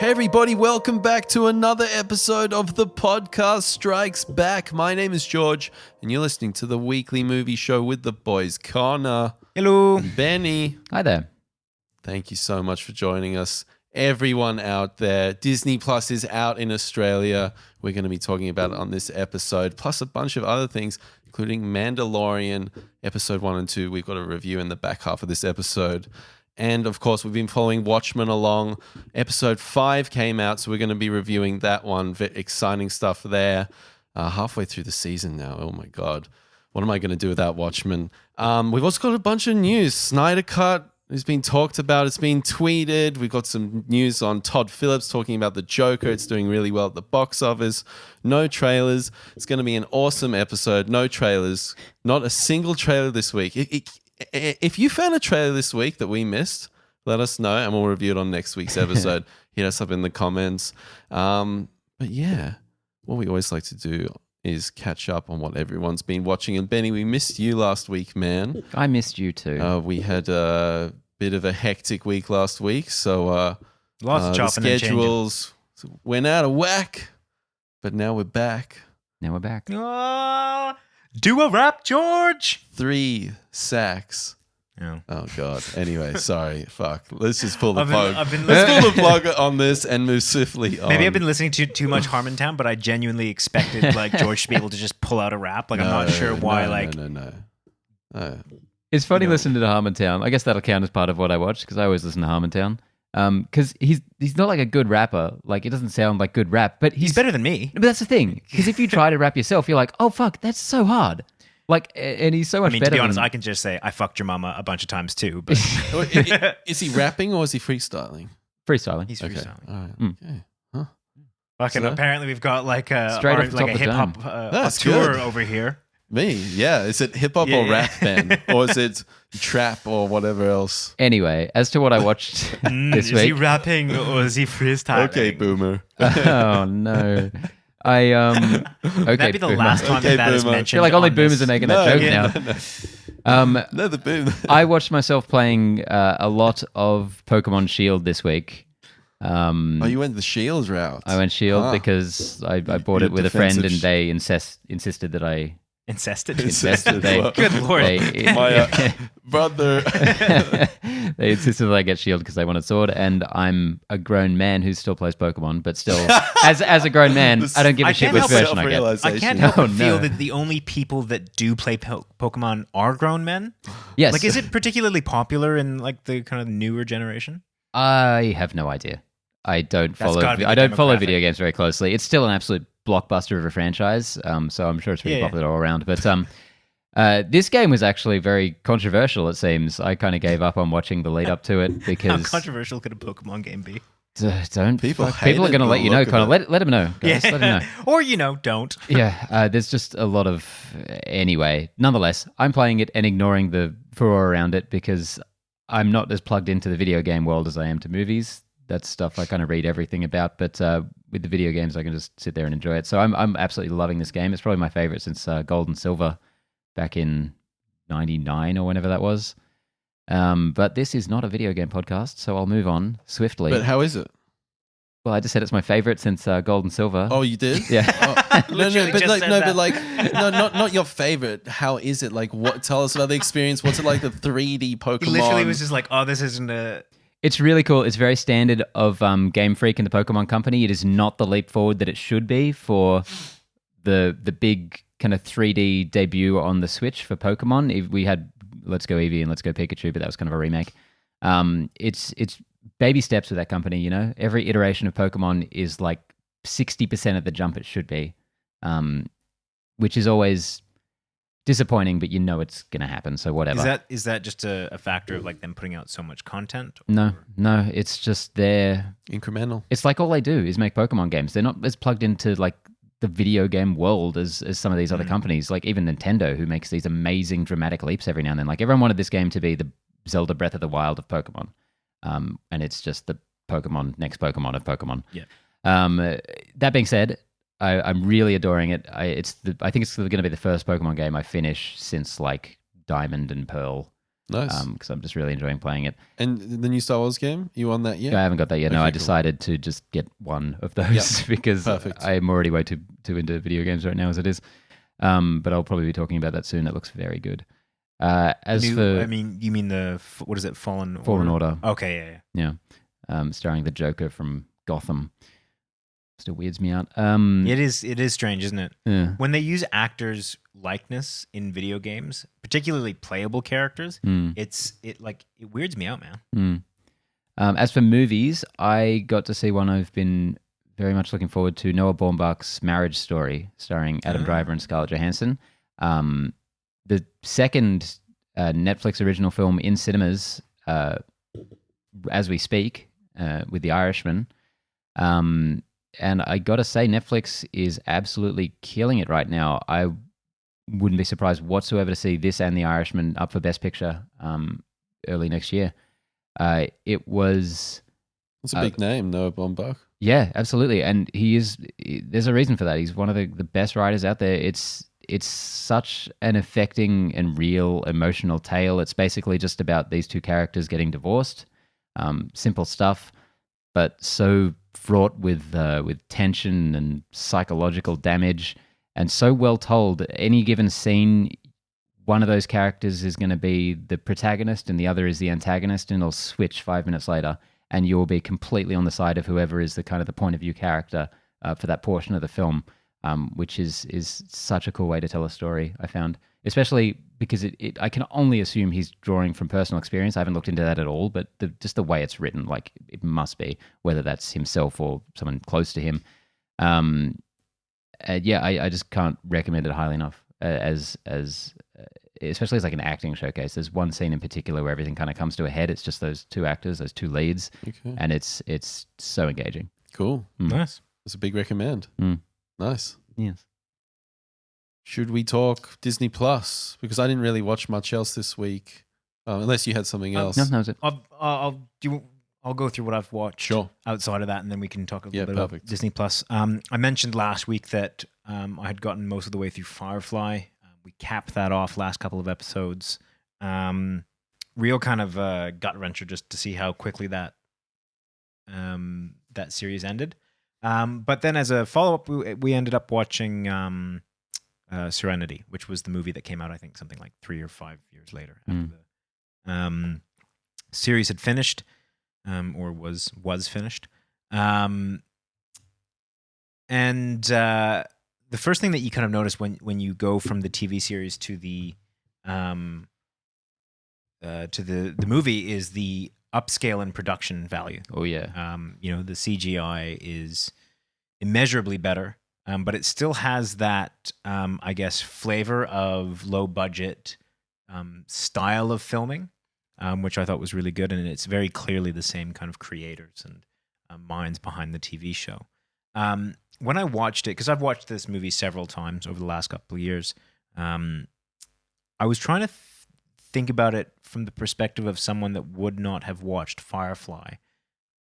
Hey everybody, welcome back to another episode of The Podcast Strikes Back. My name is George, and you're listening to the weekly movie show with the boys, Connor. Hello. And Benny. Hi there. Thank you so much for joining us. Everyone out there, Disney Plus is out in Australia. We're going to be talking about it on this episode, plus a bunch of other things, including Mandalorian, episode 1 and 2. We've got a review in the back half of this episode. And, of course, we've been following Watchmen along. Episode 5 came out, so we're going to be reviewing that one. Exciting stuff there. Halfway through the season now. Oh, my God. What am I going to do without Watchmen? We've also got a bunch of news. Snyder Cut has been talked about. It's been tweeted. We've got some news on Todd Phillips talking about the Joker. It's doing really well at the box office. No trailers. It's going to be an awesome episode. No trailers. Not a single trailer this week. If you found a trailer this week that we missed, let us know and we'll review it on next week's episode. Hit us up in the comments. But yeah, what we always like to do is catch up on what everyone's been watching. And Benny, we missed you last week, man. I missed you too. We had a bit of a hectic week last week. So Lots of chopping the schedules went out of whack, but now we're back. Now we're back. Do a rap, George. 3 sacks. Oh God. Anyway, sorry. Fuck. Let's just pull the plug. Let's pull the plug on this and move swiftly on. Maybe I've been listening to too much Harmontown, but I genuinely expected like George to be able to just pull out a rap. Like I'm not sure why. No. It's funny listening to the Harmontown. I guess that'll count as part of what I watch because I always listen to Harmontown. Because he's not like a good rapper. Like it doesn't sound like good rap, but he's better than me. But that's the thing. Because if you try to rap yourself, you're like, oh fuck, that's so hard. Like, and he's so much better. To be honest, I can just say I fucked your mama a bunch of times too. But is he rapping or is he freestyling? Freestyling. He's freestyling. All right. Okay. Huh. Fucking apparently we've got like a hip hop tour over here. Me, yeah. Is it hip hop or rap then, or is it trap or whatever else? Anyway, as to what I watched this week, is he rapping or is he freestyling? Okay, boomer. Oh no. That'd be the last time that is mentioned. I feel like only boomers are making that joke now. No, the boom. I watched myself playing a lot of Pokemon Shield this week. You went the Shield route. I went Shield because I bought it with a friend and they insisted that I... Incested. Good Lord. My brother. They insisted that I get Shield because they wanted Sword, and I'm a grown man who still plays Pokemon, but still, as a grown man, I don't give a shit which version I get. I can't help but feel that the only people that do play Pokemon are grown men. Yes. Like, is it particularly popular in like the kind of newer generation? I have no idea. I don't follow video games very closely. It's still an absolute blockbuster of a franchise, so I'm sure it's pretty popular all around. But this game was actually very controversial, it seems. I kind of gave up on watching the lead up to it because... How controversial could a Pokemon game be? People are going to let you know, Connor. Let them know, guys. Let them know. Or, don't. Yeah, there's just a lot of... Anyway, nonetheless, I'm playing it and ignoring the furore around it because I'm not as plugged into the video game world as I am to movies. That's stuff I kind of read everything about, but with the video games, I can just sit there and enjoy it. So I'm absolutely loving this game. It's probably my favorite since Gold and Silver back in 99 or whenever that was. But this is not a video game podcast, so I'll move on swiftly. But how is it? Well, I just said it's my favorite since Gold and Silver. Oh, you did? Yeah. Not your favorite. How is it? Like, what? Tell us about the experience. What's it like? The 3D Pokemon. He literally was just like, "Oh, this isn't a." It's really cool. It's very standard of Game Freak and the Pokemon Company. It is not the leap forward that it should be for the big kind of 3D debut on the Switch for Pokemon. We had Let's Go Eevee and Let's Go Pikachu, but that was kind of a remake. It's baby steps with that company, you know? Every iteration of Pokemon is like 60% of the jump it should be, which is always disappointing, but you know it's going to happen, so whatever. Is that just a factor of like them putting out so much content? No, it's just they're incremental. It's like all they do is make Pokemon games. They're not as plugged into like the video game world as some of these other companies, like even Nintendo, who makes these amazing dramatic leaps every now and then. Like everyone wanted this game to be the Zelda Breath of the Wild of Pokemon, and it's just the next Pokemon of Pokemon. Yeah. That being said, I'm really adoring it. I think it's going to be the first Pokemon game I finish since like Diamond and Pearl. Nice. Because I'm just really enjoying playing it. And the new Star Wars game, you on that yet? I haven't got that yet. No, Okay, I cool. decided to just get one of those because Perfect. I'm already way too into video games right now as it is. But I'll probably be talking about that soon. It looks very good. You mean what is it? Fallen Order. Okay, yeah. Starring the Joker from Gotham. Still weirds me out. It is strange, isn't it? Yeah. When they use actors' likeness in video games, particularly playable characters, it weirds me out, man. As for movies, I got to see one I've been very much looking forward to, Noah Baumbach's Marriage Story, starring Adam Driver and Scarlett Johansson. The second Netflix original film in cinemas as we speak, with The Irishman. And I got to say, Netflix is absolutely killing it right now. I wouldn't be surprised whatsoever to see this and The Irishman up for Best Picture early next year. It was... It's a big name, Noah Baumbach. Yeah, absolutely. And there's a reason for that. He's one of the best writers out there. It's such an affecting and real emotional tale. It's basically just about these two characters getting divorced. Simple stuff, but so fraught with tension and psychological damage, and so well told. Any given scene, one of those characters is going to be the protagonist and the other is the antagonist, and it'll switch 5 minutes later, and you'll be completely on the side of whoever is the kind of the point of view character for that portion of the film, which is such a cool way to tell a story, I found. Especially because I can only assume he's drawing from personal experience. I haven't looked into that at all, but just the way it's written, like it must be, whether that's himself or someone close to him. I just can't recommend it highly enough especially as like an acting showcase. There's one scene in particular where everything kind of comes to a head. It's just those two actors, those two leads, and it's so engaging. Cool. Nice. That's a big recommend. Nice. Yes. Should we talk Disney Plus? Because I didn't really watch much else this week, unless you had something else. No, that's it. I'll go through what I've watched Sure. outside of that, and then we can talk a little bit perfect. about Disney Plus. I mentioned last week that I had gotten most of the way through Firefly. We capped that off last couple of episodes. Real kind of gut wrencher just to see how quickly that series ended. But then as a follow up, we ended up watching Serenity, which was the movie that came out, I think, something like 3 or 5 years later after the series had finished, or was finished. And the first thing that you kind of notice when you go from the TV series to the movie is the upscale in production value. Oh yeah. The CGI is immeasurably better. But it still has that, I guess, flavor of low budget style of filming, which I thought was really good. And it's very clearly the same kind of creators and minds behind the TV show. When I watched it, because I've watched this movie several times over the last couple of years, I was trying to think about it from the perspective of someone that would not have watched Firefly.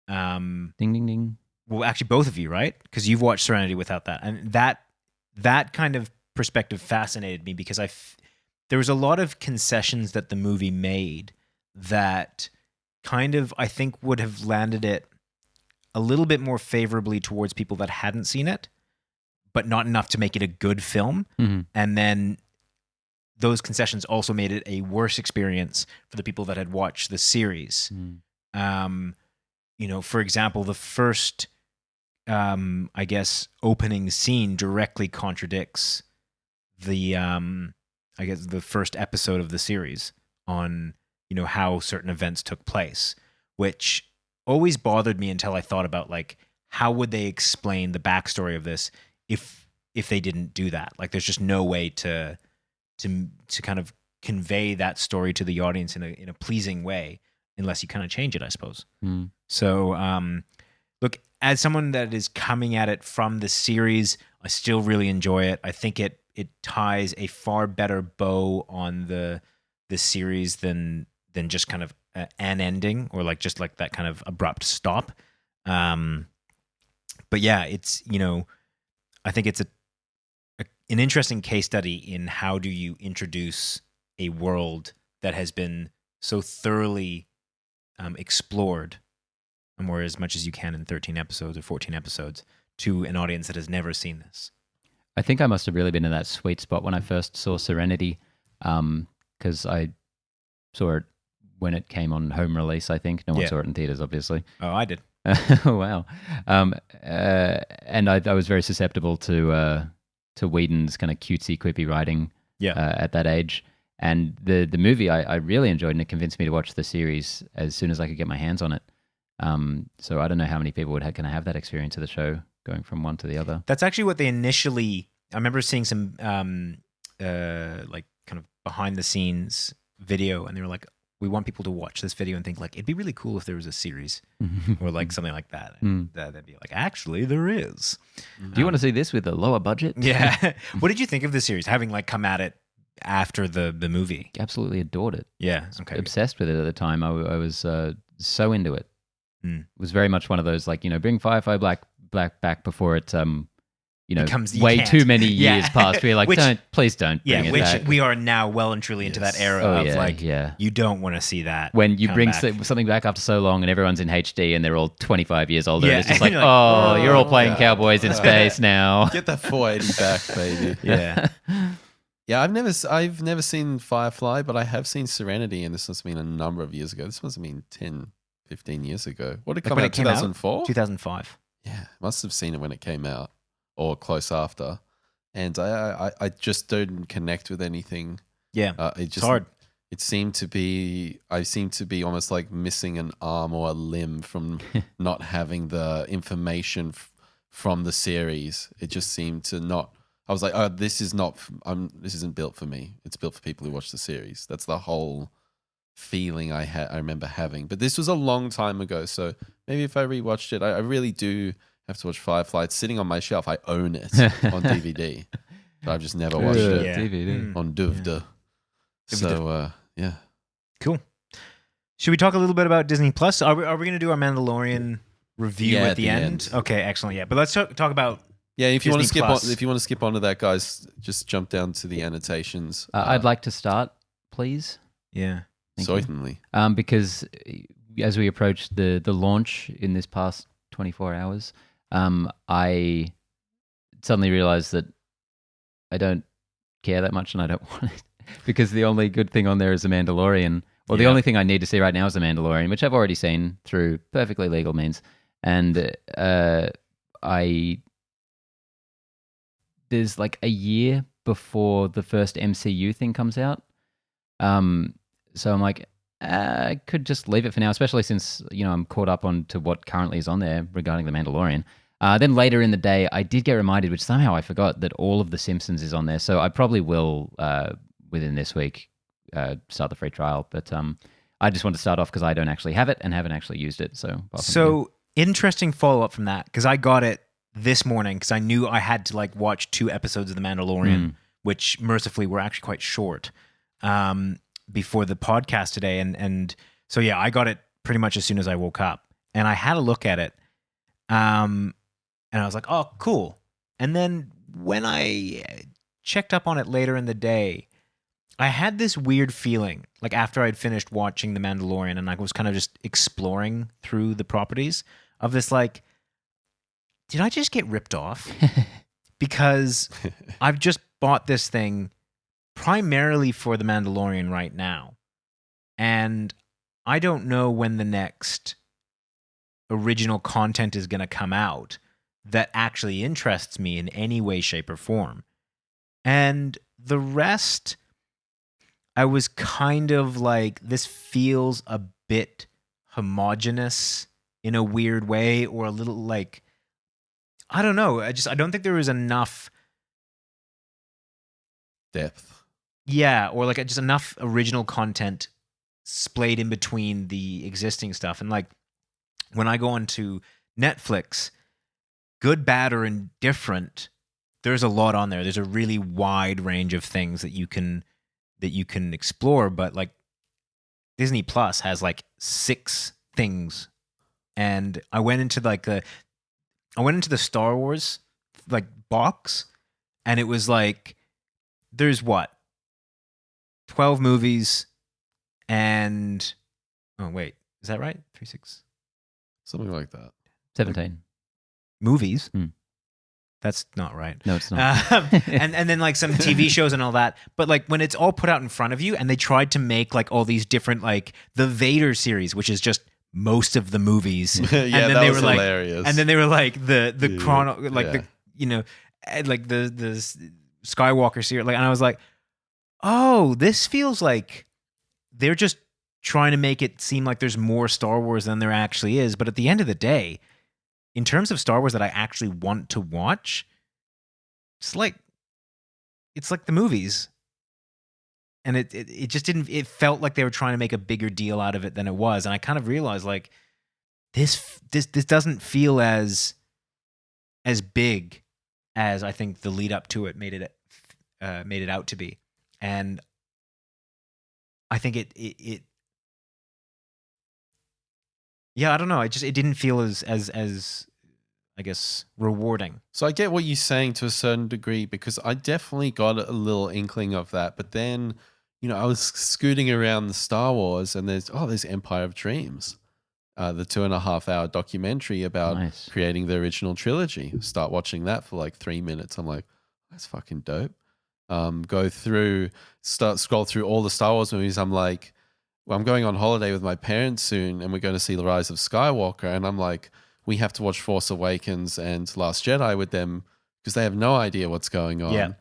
Ding, ding, ding. Well, actually, both of you, right? Because you've watched Serenity without that, and that kind of perspective fascinated me because there was a lot of concessions that the movie made that kind of, I think, would have landed it a little bit more favorably towards people that hadn't seen it, but not enough to make it a good film. Mm-hmm. And then those concessions also made it a worse experience for the people that had watched the series. For example, the first, I guess, opening scene directly contradicts the, the first episode of the series on, how certain events took place, which always bothered me until I thought about, like, how would they explain the backstory of this if they didn't do that? Like, there's just no way to kind of convey that story to the audience in a pleasing way unless you kind of change it, I suppose. So, look, as someone that is coming at it from the series, I still really enjoy it. I think it ties a far better bow on the series than just kind of an ending or just that kind of abrupt stop. But yeah, it's, I think it's an interesting case study in how do you introduce a world that has been so thoroughly explored, or as much as you can in 13 episodes or 14 episodes, to an audience that has never seen this? I think I must have really been in that sweet spot when I first saw Serenity, because I saw it when it came on home release, I think. No one saw it in theaters, obviously. Oh, I did. Oh, wow. And I was very susceptible to Whedon's kind of cutesy, quippy writing at that age. And the movie I really enjoyed, and it convinced me to watch the series as soon as I could get my hands on it. So I don't know how many people would kind of have that experience of the show going from one to the other. That's actually what they initially... I remember seeing some like kind of behind the scenes video, and they were like, we want people to watch this video and think like, it'd be really cool if there was a series or like something like that. That'd be like, actually there is. Do you want to see this with a lower budget? Yeah. What did you think of the series, having like come at it after the movie? Absolutely adored it. Yeah. Okay. Obsessed with it at the time. I was so into it. Mm. It was very much one of those like, bring Firefly Black back before it way too many years past. We're like, please don't bring it back. We are now well and truly into that era of you don't want to see that. When you bring something back after so long and everyone's in HD and they're all 25 years older, and it's just like, you're all playing cowboys in space now. Get that 480 back, baby. Yeah. Yeah, I've never seen Firefly, but I have seen Serenity, and this must have been a number of years ago. This must have been 10, 15 years ago. What did it come out, 2004? 2005. Yeah, must have seen it when it came out or close after. And I just didn't connect with anything. Yeah, it's hard. I seemed to be almost like missing an arm or a limb from not having the information from the series. It just seemed to not... I was like, oh, this isn't built for me. It's built for people who watch the series. That's the whole feeling I remember having. But this was a long time ago, so maybe if I rewatched it, I really do have to watch Firefly. It's sitting on my shelf. I own it on DVD, but I've just never watched it DVD on DVD. So yeah, cool. Should we talk a little bit about Disney Plus? Are we going to do our Mandalorian review at the end? Okay, excellent. Yeah, but let's talk about. Yeah, if you want to skip onto that, guys, just jump down to the annotations. I'd like to start, please. Yeah, certainly. Because as we approach the launch in this past 24 hours, I suddenly realized that I don't care that much and I don't want it, because the only good thing on there is The Mandalorian. Well, the only thing I need to see right now is The Mandalorian, which I've already seen through perfectly legal means. And there's like a year before the first MCU thing comes out. So I'm like, I could just leave it for now, especially since, I'm caught up on to what currently is on there regarding The Mandalorian. Then later in the day, I did get reminded, which somehow I forgot, that all of The Simpsons is on there. So I probably will, within this week, start the free trial. But I just want to start off because I don't actually have it and haven't actually used it. So interesting follow-up from that, because I got it this morning because I knew I had to watch 2 episodes of The Mandalorian, which mercifully were actually quite short, before the podcast today. And so, I got it pretty much as soon as I woke up, and I had a look at it. And I was like, oh, cool. And then when I checked up on it later in the day, I had this weird feeling, like after I'd finished watching The Mandalorian and I was kind of just exploring through the properties of this, did I just get ripped off? Because I've just bought this thing primarily for The Mandalorian right now. And I don't know when the next original content is going to come out that actually interests me in any way, shape, or form. And the rest, I was kind of like, this feels a bit homogenous in a weird way, or a little I don't know. I don't think there was enough depth. Yeah, or just enough original content splayed in between the existing stuff. And when I go onto Netflix, good, bad, or indifferent, there's a lot on there. There's a really wide range of things that you can explore. But Disney Plus has 6 things, and I went into the Star Wars box, and it was there's 12 movies And oh wait, is that right? 36 Something like that. 17. movies. Hmm. That's not right. No, it's not. And then like some TV shows and all that. But like when it's all put out in front of you, and they tried to make like all these different, like the Vader series, which is just most of the movies. Yeah, and then that they was were hilarious. like, and then they were like the chrono, like Yeah. the, you know, like the Skywalker series. Like, and I was like, oh, this feels like they're just trying to make it seem like there's more Star Wars than there actually is. But at the end of the day, in terms of Star Wars that I actually want to watch, it's like the movies. And it just didn't, it felt like they were trying to make a bigger deal out of it than it was. And I kind of realized like this doesn't feel as big as I think the lead up to it made it out to be. And I think it yeah, I don't know. It didn't feel as I guess rewarding. So I get what you're saying to a certain degree, because I definitely got a little inkling of that. But then, I was scooting around the Star Wars, and there's Empire of Dreams, the 2.5 hour documentary about Nice. creating the original trilogy. Start watching that for like 3 minutes. I'm like, that's fucking dope. Scroll through all the Star Wars movies. I'm like, well, I'm going on holiday with my parents soon, and we're going to see The Rise of Skywalker. And I'm like, we have to watch Force Awakens and Last Jedi with them because they have no idea what's going on. Yeah.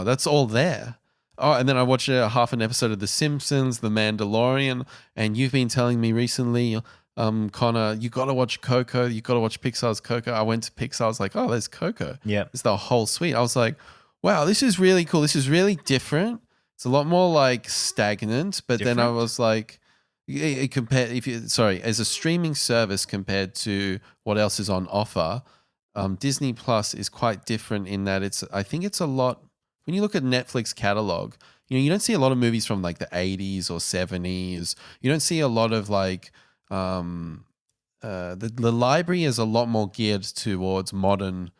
That's all there. Oh, and then I watched half an episode of The Simpsons, The Mandalorian, and you've been telling me recently, Connor, you got to watch Coco. You got to watch Pixar's Coco. I went to Pixar. I was like, oh, there's Coco. Yeah. It's the whole suite. I was like, wow, this is really cool. This is really different. It's a lot more like stagnant. But then I was like, as a streaming service compared to what else is on offer, Disney Plus is quite different in that I think it's a lot. When you look at Netflix catalog, you don't see a lot of movies from like the 80s or 70s. You don't see a lot of like the library is a lot more geared towards modern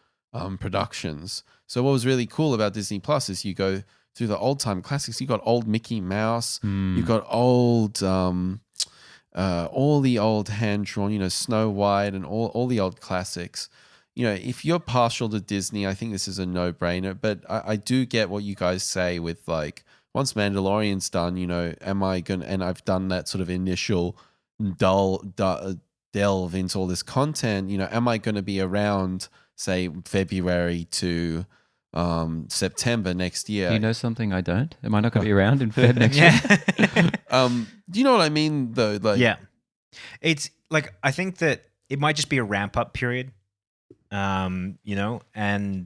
productions. So what was really cool about Disney Plus is you go through the old time classics. You got old Mickey Mouse. You got old all the old hand drawn, Snow White and all the old classics. If you're partial to Disney, I think this is a no-brainer. But I do get what you guys say with like, once Mandalorian's done, am I going to, and I've done that sort of initial delve into all this content, am I going to be around, say, February to September next year? Do you know something I don't? Am I not going to be around in Feb next year? Do you know what I mean, though? Like, yeah. It's like, I think that it might just be a ramp-up period. And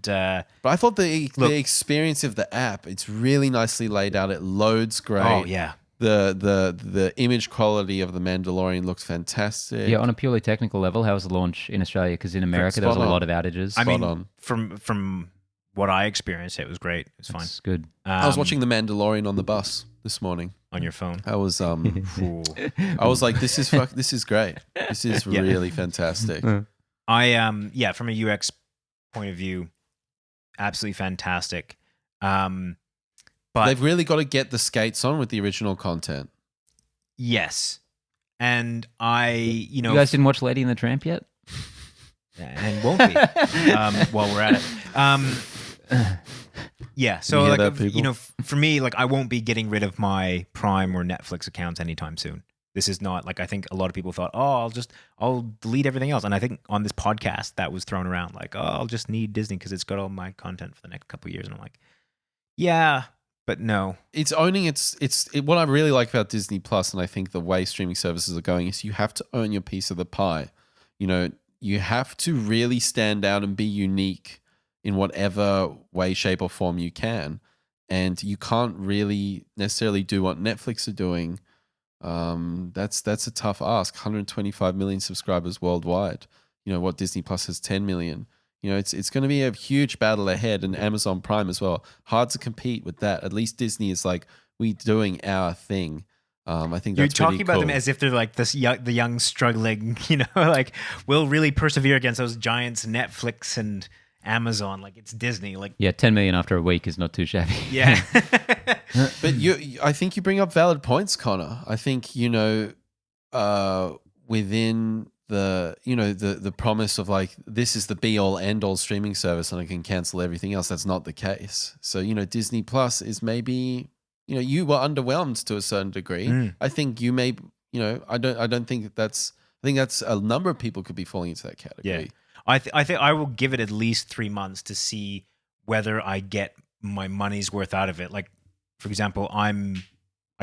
but I thought the experience of the app, it's really nicely laid out. It loads great. Oh yeah. The image quality of the Mandalorian looks fantastic. Yeah, on a purely technical level, how was the launch in Australia? Because in America there was a lot of outages. I mean, from what I experienced, it was great. It was fine. It's good. I was watching the Mandalorian on the bus this morning on your phone. I was I was like, this is great. This is really fantastic. I from a UX point of view, absolutely fantastic. But they've really got to get the skates on with the original content. Yes. And you guys didn't watch Lady and the Tramp yet? And won't be while we're at it. Yeah. So like, for me, like I won't be getting rid of my Prime or Netflix accounts anytime soon. This is not like, I think a lot of people thought, I'll delete everything else. And I think on this podcast that was thrown around like, I'll just need Disney because it's got all my content for the next couple of years. And I'm like, yeah, but no. It's owning what I really like about Disney Plus, and I think the way streaming services are going, is you have to own your piece of the pie. You have to really stand out and be unique in whatever way, shape, or form you can. And you can't really necessarily do what Netflix are doing. That's a tough ask. 125 million subscribers worldwide. What Disney Plus has 10 million. It's going to be a huge battle ahead, and Amazon Prime as well. Hard to compete with that. At least Disney is like, we doing our thing. I think that's You're talking pretty about cool. them as if they're like the young struggling, like will really persevere against those giants, Netflix and Amazon. Like it's Disney. Like Yeah, 10 million after a week is not too shabby. yeah. But I think you bring up valid points, Connor. I think, within the promise of like, this is the be all end all streaming service and I can cancel everything else. That's not the case. So, Disney Plus is maybe, you were underwhelmed to a certain degree. I think you may, I don't think that's, I think that's a number of people could be falling into that category. Yeah. I think I will give it at least 3 months to see whether I get my money's worth out of it. Like, for example, I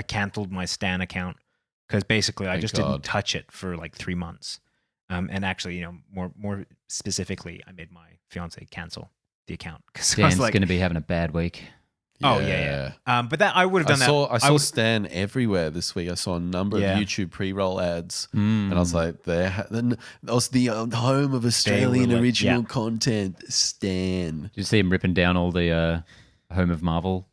canceled my Stan account because basically I just didn't touch it for like 3 months. And actually, more specifically, I made my fiance cancel the account because I was Dan's like, going to be having a bad week. oh yeah. But that I would have done that. I saw Stan everywhere this week. I saw a number of YouTube pre-roll ads, and I was like, that was the home of Australian original content. Stan. Did you see him ripping down all the home of Marvel?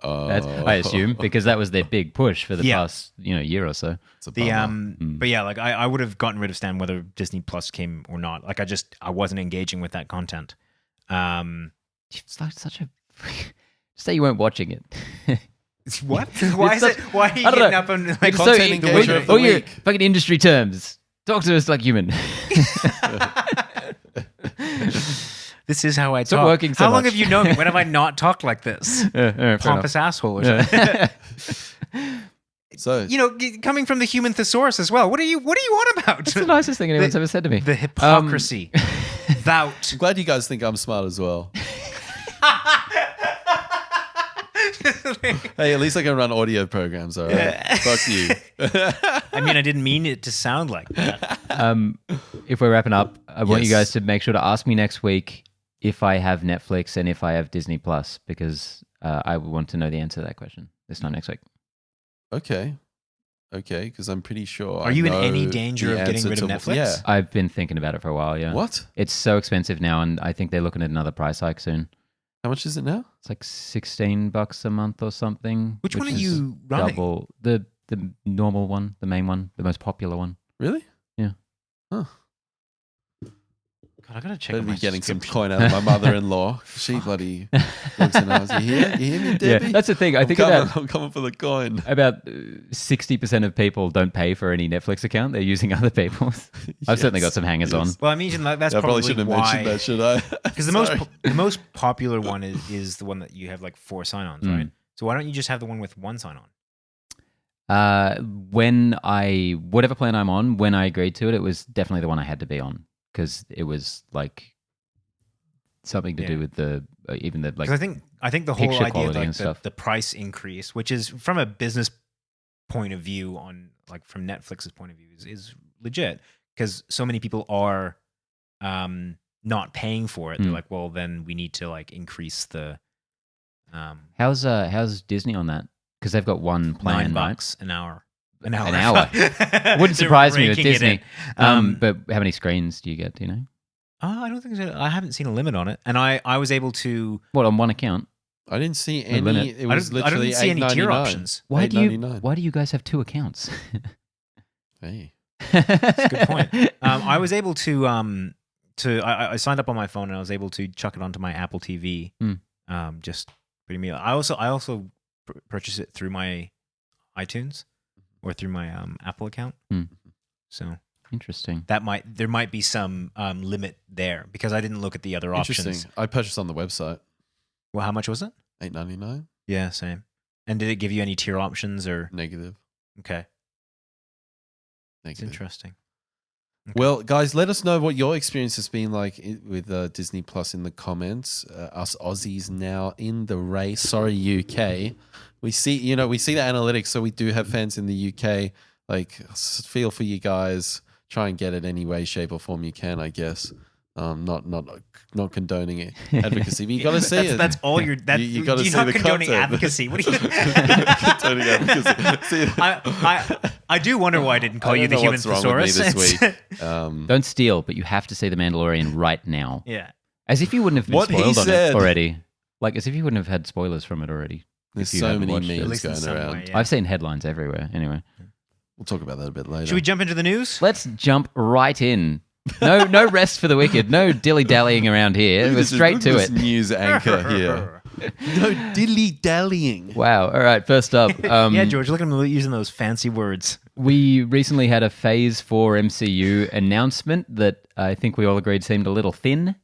I assume because that was their big push for the past year or so. But yeah, like I would have gotten rid of Stan whether Disney Plus came or not. Like I wasn't engaging with that content. It's like such a. Say you weren't watching it. What? Why are you getting up on like content engagement of the week? Fucking industry terms. Talk to us like human. This is how I Stop talk. working so how long much. have you known me? When have I not talked like this? Pompous asshole or something. So coming from the human thesaurus as well. What are you on about? It's the nicest thing anyone's ever said to me. The hypocrisy. I'm glad you guys think I'm smart as well. Hey, at least I can run audio programs, all right? Fuck you. I mean, I didn't mean it to sound like that. If we're wrapping up, I want you Yes. guys to make sure to ask me next week if I have Netflix and if I have Disney Plus, because I want to know the answer to that question this time next week. Okay, because I'm pretty sure. Are you in any danger of getting rid of Netflix? Yeah. I've been thinking about it for a while, yeah. What? It's so expensive now, and I think they're looking at another price hike soon. How much is it now? It's like $16 a month or something. Which one are is you running? Double the normal one, the main one, the most popular one. Really? Yeah. Huh. God, I gotta check. Better be getting some coin out of my mother-in-law. She bloody looks in us. You hear me, Debbie? Yeah, that's the thing. I think I'm coming for the coin. about 60% of people don't pay for any Netflix account. They're using other people's. I've certainly got some hangers on. Well, I mean, that's I probably probably shouldn't have why. mentioned that, should I? Because the most popular one is the one that you have like 4 sign-ons, right? So why don't you just have the one with 1 sign-on? Whatever plan I'm on, when I agreed to it, it was definitely the one I had to be on because it was like something to do with even the like. Because I think the whole picture idea of quality like and stuff. the price increase, which is from a business point of view, on like from Netflix's point of view, is legit because so many people are not paying for it. They're like, well, then we need to like increase the. How's Disney on that? Because they've got one plan, right? $9 an hour. An hour. Wouldn't surprise me with They're raking Disney. it in. But how many screens do you get? Do you know? I don't think so. I haven't seen a limit on it, and I was able to. What, on one account? I didn't see The limit. any. It was I literally didn't see any tier $8.99. options. Why do $8.99. you guys have 2 accounts? Hey. That's a good point. I was able to I signed up on my phone and I was able to chuck it onto my Apple TV. Just pretty me. I also purchased it through my iTunes or through my Apple account. So Interesting. there might be some limit there because I didn't look at the other options. Interesting. I purchased on the website. Well, how much was it? $8.99. Yeah, same. And did it give you any tier options or? Negative. Okay, it's Negative. interesting. Well, guys, let us know what your experience has been like with Disney Plus in the comments. Us Aussies now in the race. Sorry, UK. We see the analytics, so we do have fans in the UK. Like, feel for you guys. Try and get it any way, shape, or form you can, I guess. Not condoning it, advocacy, but you got to see it. That's all you're. That's, you got to you're see not the condoning content. advocacy. What are you? Condoning advocacy. See, I do wonder why I didn't call you the human what's wrong with me thesaurus. this week. Don't steal, but you have to see The Mandalorian right now. Yeah. As if you wouldn't have been What he spoiled on said. it already. Like, as if you wouldn't have had spoilers from it already. There's if you so haven't many watched it. At memes least in going some around. way, yeah. I've seen headlines everywhere. Anyway, We'll talk about that a bit later. Should we jump into the news? let's jump right in. No rest for the wicked. No dilly-dallying around here. It was straight to it. News anchor here. No dilly-dallying. Wow. All right, first up. Yeah, George, look at him using those fancy words. We recently had a Phase 4 MCU announcement that I think we all agreed seemed a little thin.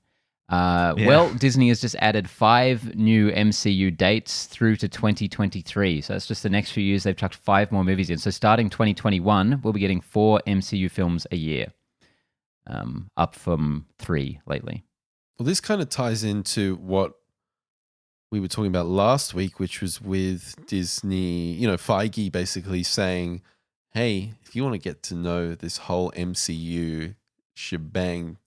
Well, Disney has just added 5 new MCU dates through to 2023. So that's just the next few years. They've chucked 5 more movies in. So starting 2021, we'll be getting 4 MCU films a year, up from 3 lately. Well, this kind of ties into what we were talking about last week, which was with Disney, Feige basically saying, hey, if you want to get to know this whole MCU shebang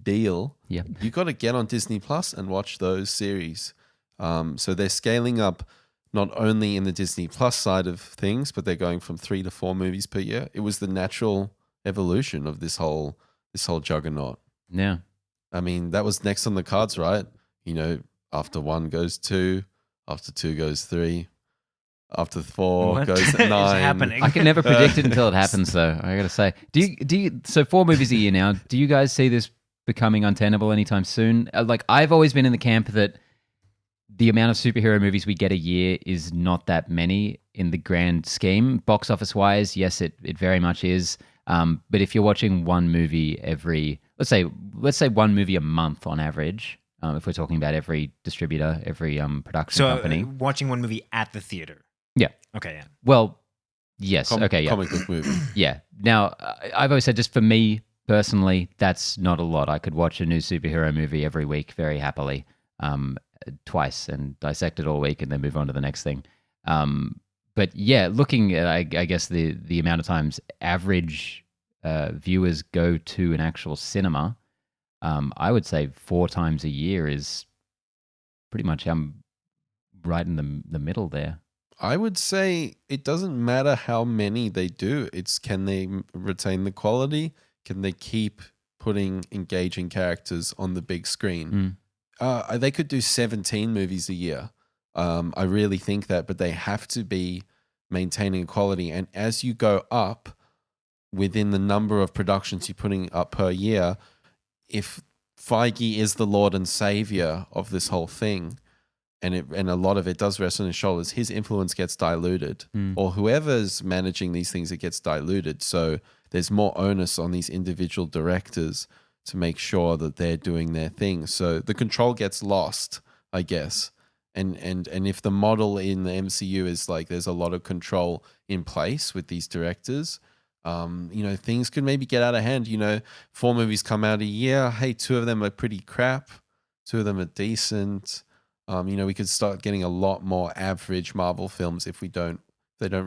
deal, you got to get on Disney Plus and watch those series. So they're scaling up not only in the Disney Plus side of things, but they're going from 3 to 4 movies per year. It was the natural evolution of this whole juggernaut. Yeah. I mean, that was next on the cards, right? After 1 goes 2, after 2 goes 3, after 4 goes 9. What is happening? I can never predict it until it happens, though. I got to say, do you? So 4 movies a year now. Do you guys see this becoming untenable anytime soon? Like, I've always been in the camp that the amount of superhero movies we get a year is not that many in the grand scheme. Box office wise, yes, it very much is. But if you're watching one movie every, let's say 1 movie a month on average, if we're talking about every distributor, every production company. Watching 1 movie at the theater. Yeah. Okay, yeah. Well, yes. Comic book movie. Yeah. Now, I've always said, just for me personally, that's not a lot. I could watch a new superhero movie every week very happily, twice, and dissect it all week and then move on to the next thing. But yeah, looking at, I guess, the amount of times average viewers go to an actual cinema, I would say 4 times a year is pretty much right in the middle there. I would say it doesn't matter how many they do. It's, can they retain the quality? Can they keep putting engaging characters on the big screen? They could do 17 movies a year. I really think that, but they have to be maintaining quality. And as you go up within the number of productions you're putting up per year, if Feige is the Lord and Savior of this whole thing, and a lot of it does rest on his shoulders, his influence gets diluted, or whoever's managing these things, it gets diluted. So there's more onus on these individual directors to make sure that they're doing their thing. So the control gets lost, I guess. And if the model in the MCU is like there's a lot of control in place with these directors, things could maybe get out of hand. 4 movies come out a year. Hey, 2 of them are pretty crap. 2 of them are decent. We could start getting a lot more average Marvel films if they don't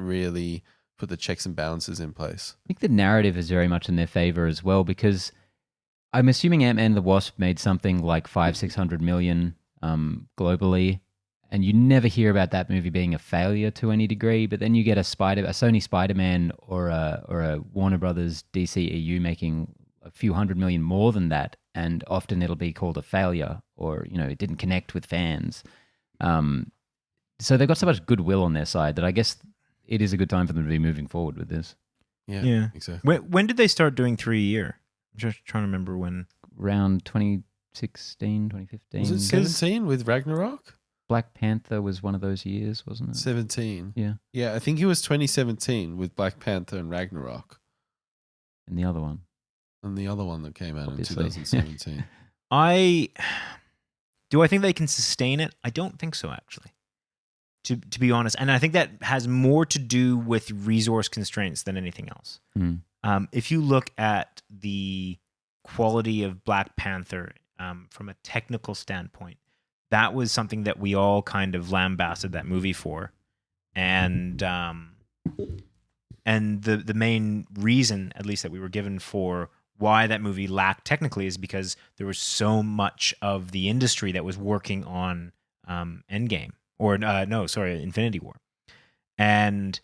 really put the checks and balances in place. I think the narrative is very much in their favor as well, because I'm assuming Ant-Man and the Wasp made something like 500-600 million globally, and you never hear about that movie being a failure to any degree. But then you get a Sony Spider-Man or a Warner Brothers DCEU making a few hundred million more than that, and often it'll be called a failure, or it didn't connect with fans. So they've got so much goodwill on their side that I guess it is a good time for them to be moving forward with this. Yeah. Exactly. When did they start doing 3 a year? I'm just trying to remember when. Around 2016, 2015. Was it 17 with Ragnarok? Black Panther was one of those years, wasn't it? 17. Yeah. Yeah, I think it was 2017 with Black Panther and Ragnarok. And the other one. And the other one that came out Obviously. in 2017. Do I think they can sustain it? I don't think so, actually. To be honest. And I think that has more to do with resource constraints than anything else. If you look at the quality of Black Panther from a technical standpoint, that was something that we all kind of lambasted that movie for. And the main reason, at least that we were given for why that movie lacked technically, is because there was so much of the industry that was working on Endgame. Or Infinity War. And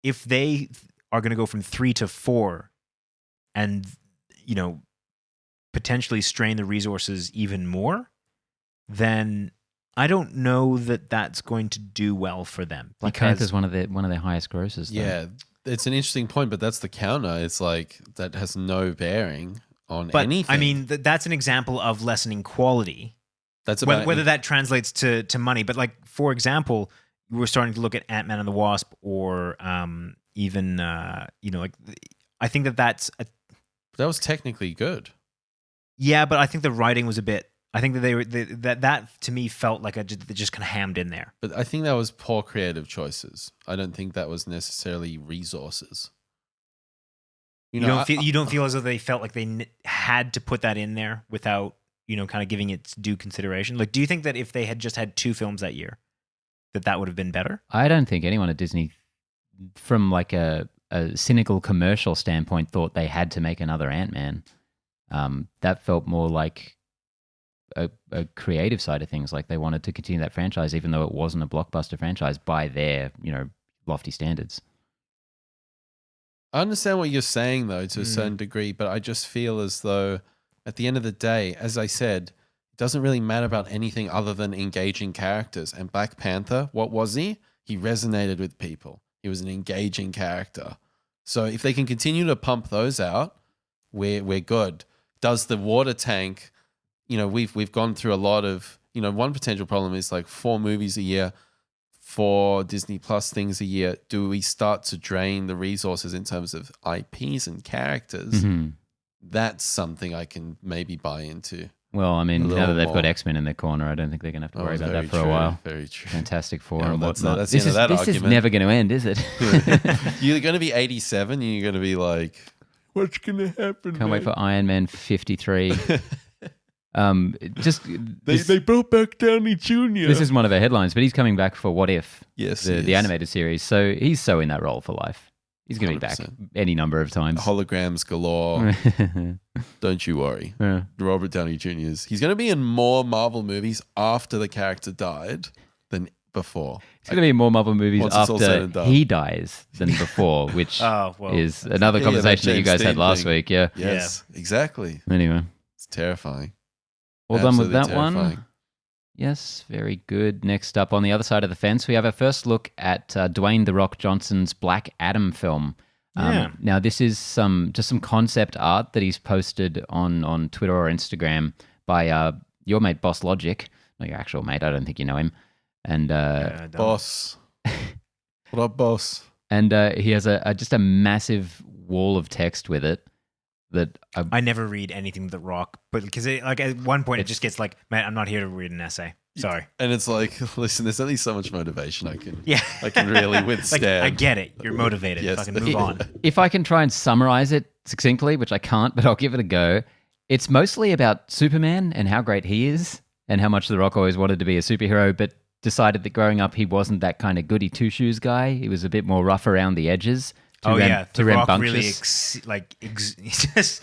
if they are going to go from 3 to 4 and, potentially strain the resources even more, then I don't know that that's going to do well for them. Black Panther's one of their highest grosses. Though. Yeah, it's an interesting point, but that's the counter. It's like that has no bearing on But anything. I mean, that's an example of lessening quality. that's about Whether that translates to money, but like for example, we're starting to look at Ant-Man and the Wasp, or even like I think that's that was technically good. yeah, but I think the writing was a bit. I think that that to me felt like they just kind of hammed in there. But I think that was poor creative choices. I don't think that was necessarily resources. You don't feel as though they felt like they had to put that in there without kind of giving it due consideration. Like, do you think that if they had just had 2 films that year, that would have been better? I don't think anyone at Disney, from like a cynical commercial standpoint, thought they had to make another Ant-Man. That felt more like a creative side of things. Like they wanted to continue that franchise, even though it wasn't a blockbuster franchise by their lofty standards. I understand what you're saying, though, to a certain degree, but I just feel as though at the end of the day, as I said, it doesn't really matter about anything other than engaging characters. And Black Panther, what was he? He resonated with people. He was an engaging character. So if they can continue to pump those out, we're good. Does the water tank, we've gone through a lot of, one potential problem is like 4 movies a year, 4 Disney Plus things a year. Do we start to drain the resources in terms of IPs and characters? Mm-hmm. That's something I can maybe buy into. Well, I mean, now that they've more. got X-Men in their corner, I don't think they're going to have to worry about that for a while. Very true. Fantastic Four Yeah, and that's whatnot. the end of that this is argument. never going to end, is it? You're going to be 87 and you're going to be like, what's going to happen? Can't wait for Iron Man 53. They brought back Downey Jr. This is one of our headlines, but he's coming back for What If, Yes, the animated series. So he's so in that role for life. He's going to be back 100%. any number of times. Holograms galore. Don't you worry. Yeah. Robert Downey Jr. He's going to be in more Marvel movies after the character died than before. It's going to be in more Marvel movies Once it's all said after and done. he dies than before, which is another conversation that you guys had last week. Yeah. Yes, exactly. Anyway, It's terrifying. all done with that Absolutely one. terrifying. Yes, very good. Next up on the other side of the fence, we have our first look at Dwayne "The Rock" Johnson's Black Adam film. Now, this is just some concept art that he's posted on Twitter or Instagram by your mate Boss Logic. Not your actual mate. I don't think you know him. And Boss. What up, boss? And he has just a massive wall of text with it. That I never read anything with The Rock, but because at one point it just gets like, man, I'm not here to read an essay. Sorry. And it's like, listen, there's only so much motivation I can Yeah. really withstand. Like, I get it. You're motivated. Yes. Fucking move on. If I can try and summarize it succinctly, which I can't, but I'll give it a go. It's mostly about Superman and how great he is and how much The Rock always wanted to be a superhero, but decided that growing up he wasn't that kind of goody two-shoes guy. He was a bit more rough around the edges. The Rock really rambunctious. just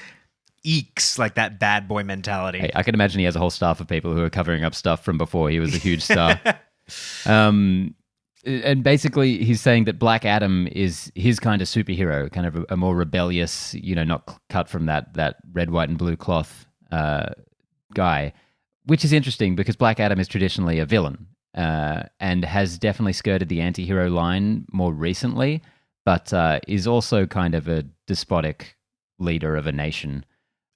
eeks like that bad boy mentality. Hey, I can imagine he has a whole staff of people who are covering up stuff from before he was a huge star. And basically, he's saying that Black Adam is his kind of superhero, kind of a more rebellious, not cut from that red, white, and blue cloth guy, which is interesting because Black Adam is traditionally a villain and has definitely skirted the anti-hero line more recently, but is also kind of a despotic leader of a nation.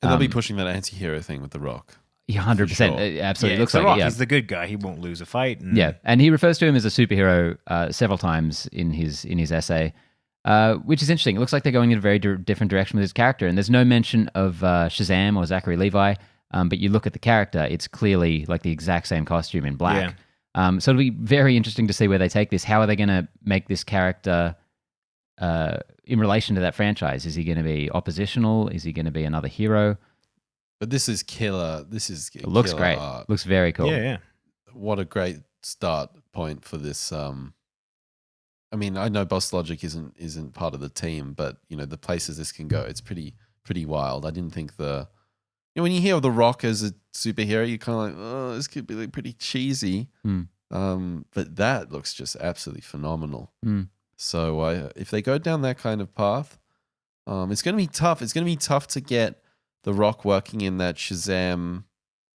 And they'll be pushing that anti-hero thing with The Rock. 100%. Sure. It absolutely looks The like Rock. it. Yeah. He's the good guy. He won't lose a fight. Yeah, and he refers to him as a superhero several times in his essay, which is interesting. It looks like they're going in a very different direction with his character, and there's no mention of Shazam or Zachary Levi, but you look at the character, it's clearly like the exact same costume in black. So it'll be very interesting to see where they take this. How are they going to make this character in relation to that franchise? Is he going to be oppositional? Is he going to be another hero? But this is killer. It looks killer great. art. Looks very cool. Yeah. What a great start point for this. I mean, I know Boss Logic isn't part of the team, but the places this can go, it's pretty wild. I didn't think when you hear of The Rock as a superhero, you're kind of like, oh, this could be like pretty cheesy. But that looks just absolutely phenomenal. So if they go down that kind of path, it's going to be tough. It's going to be tough to get The Rock working in that Shazam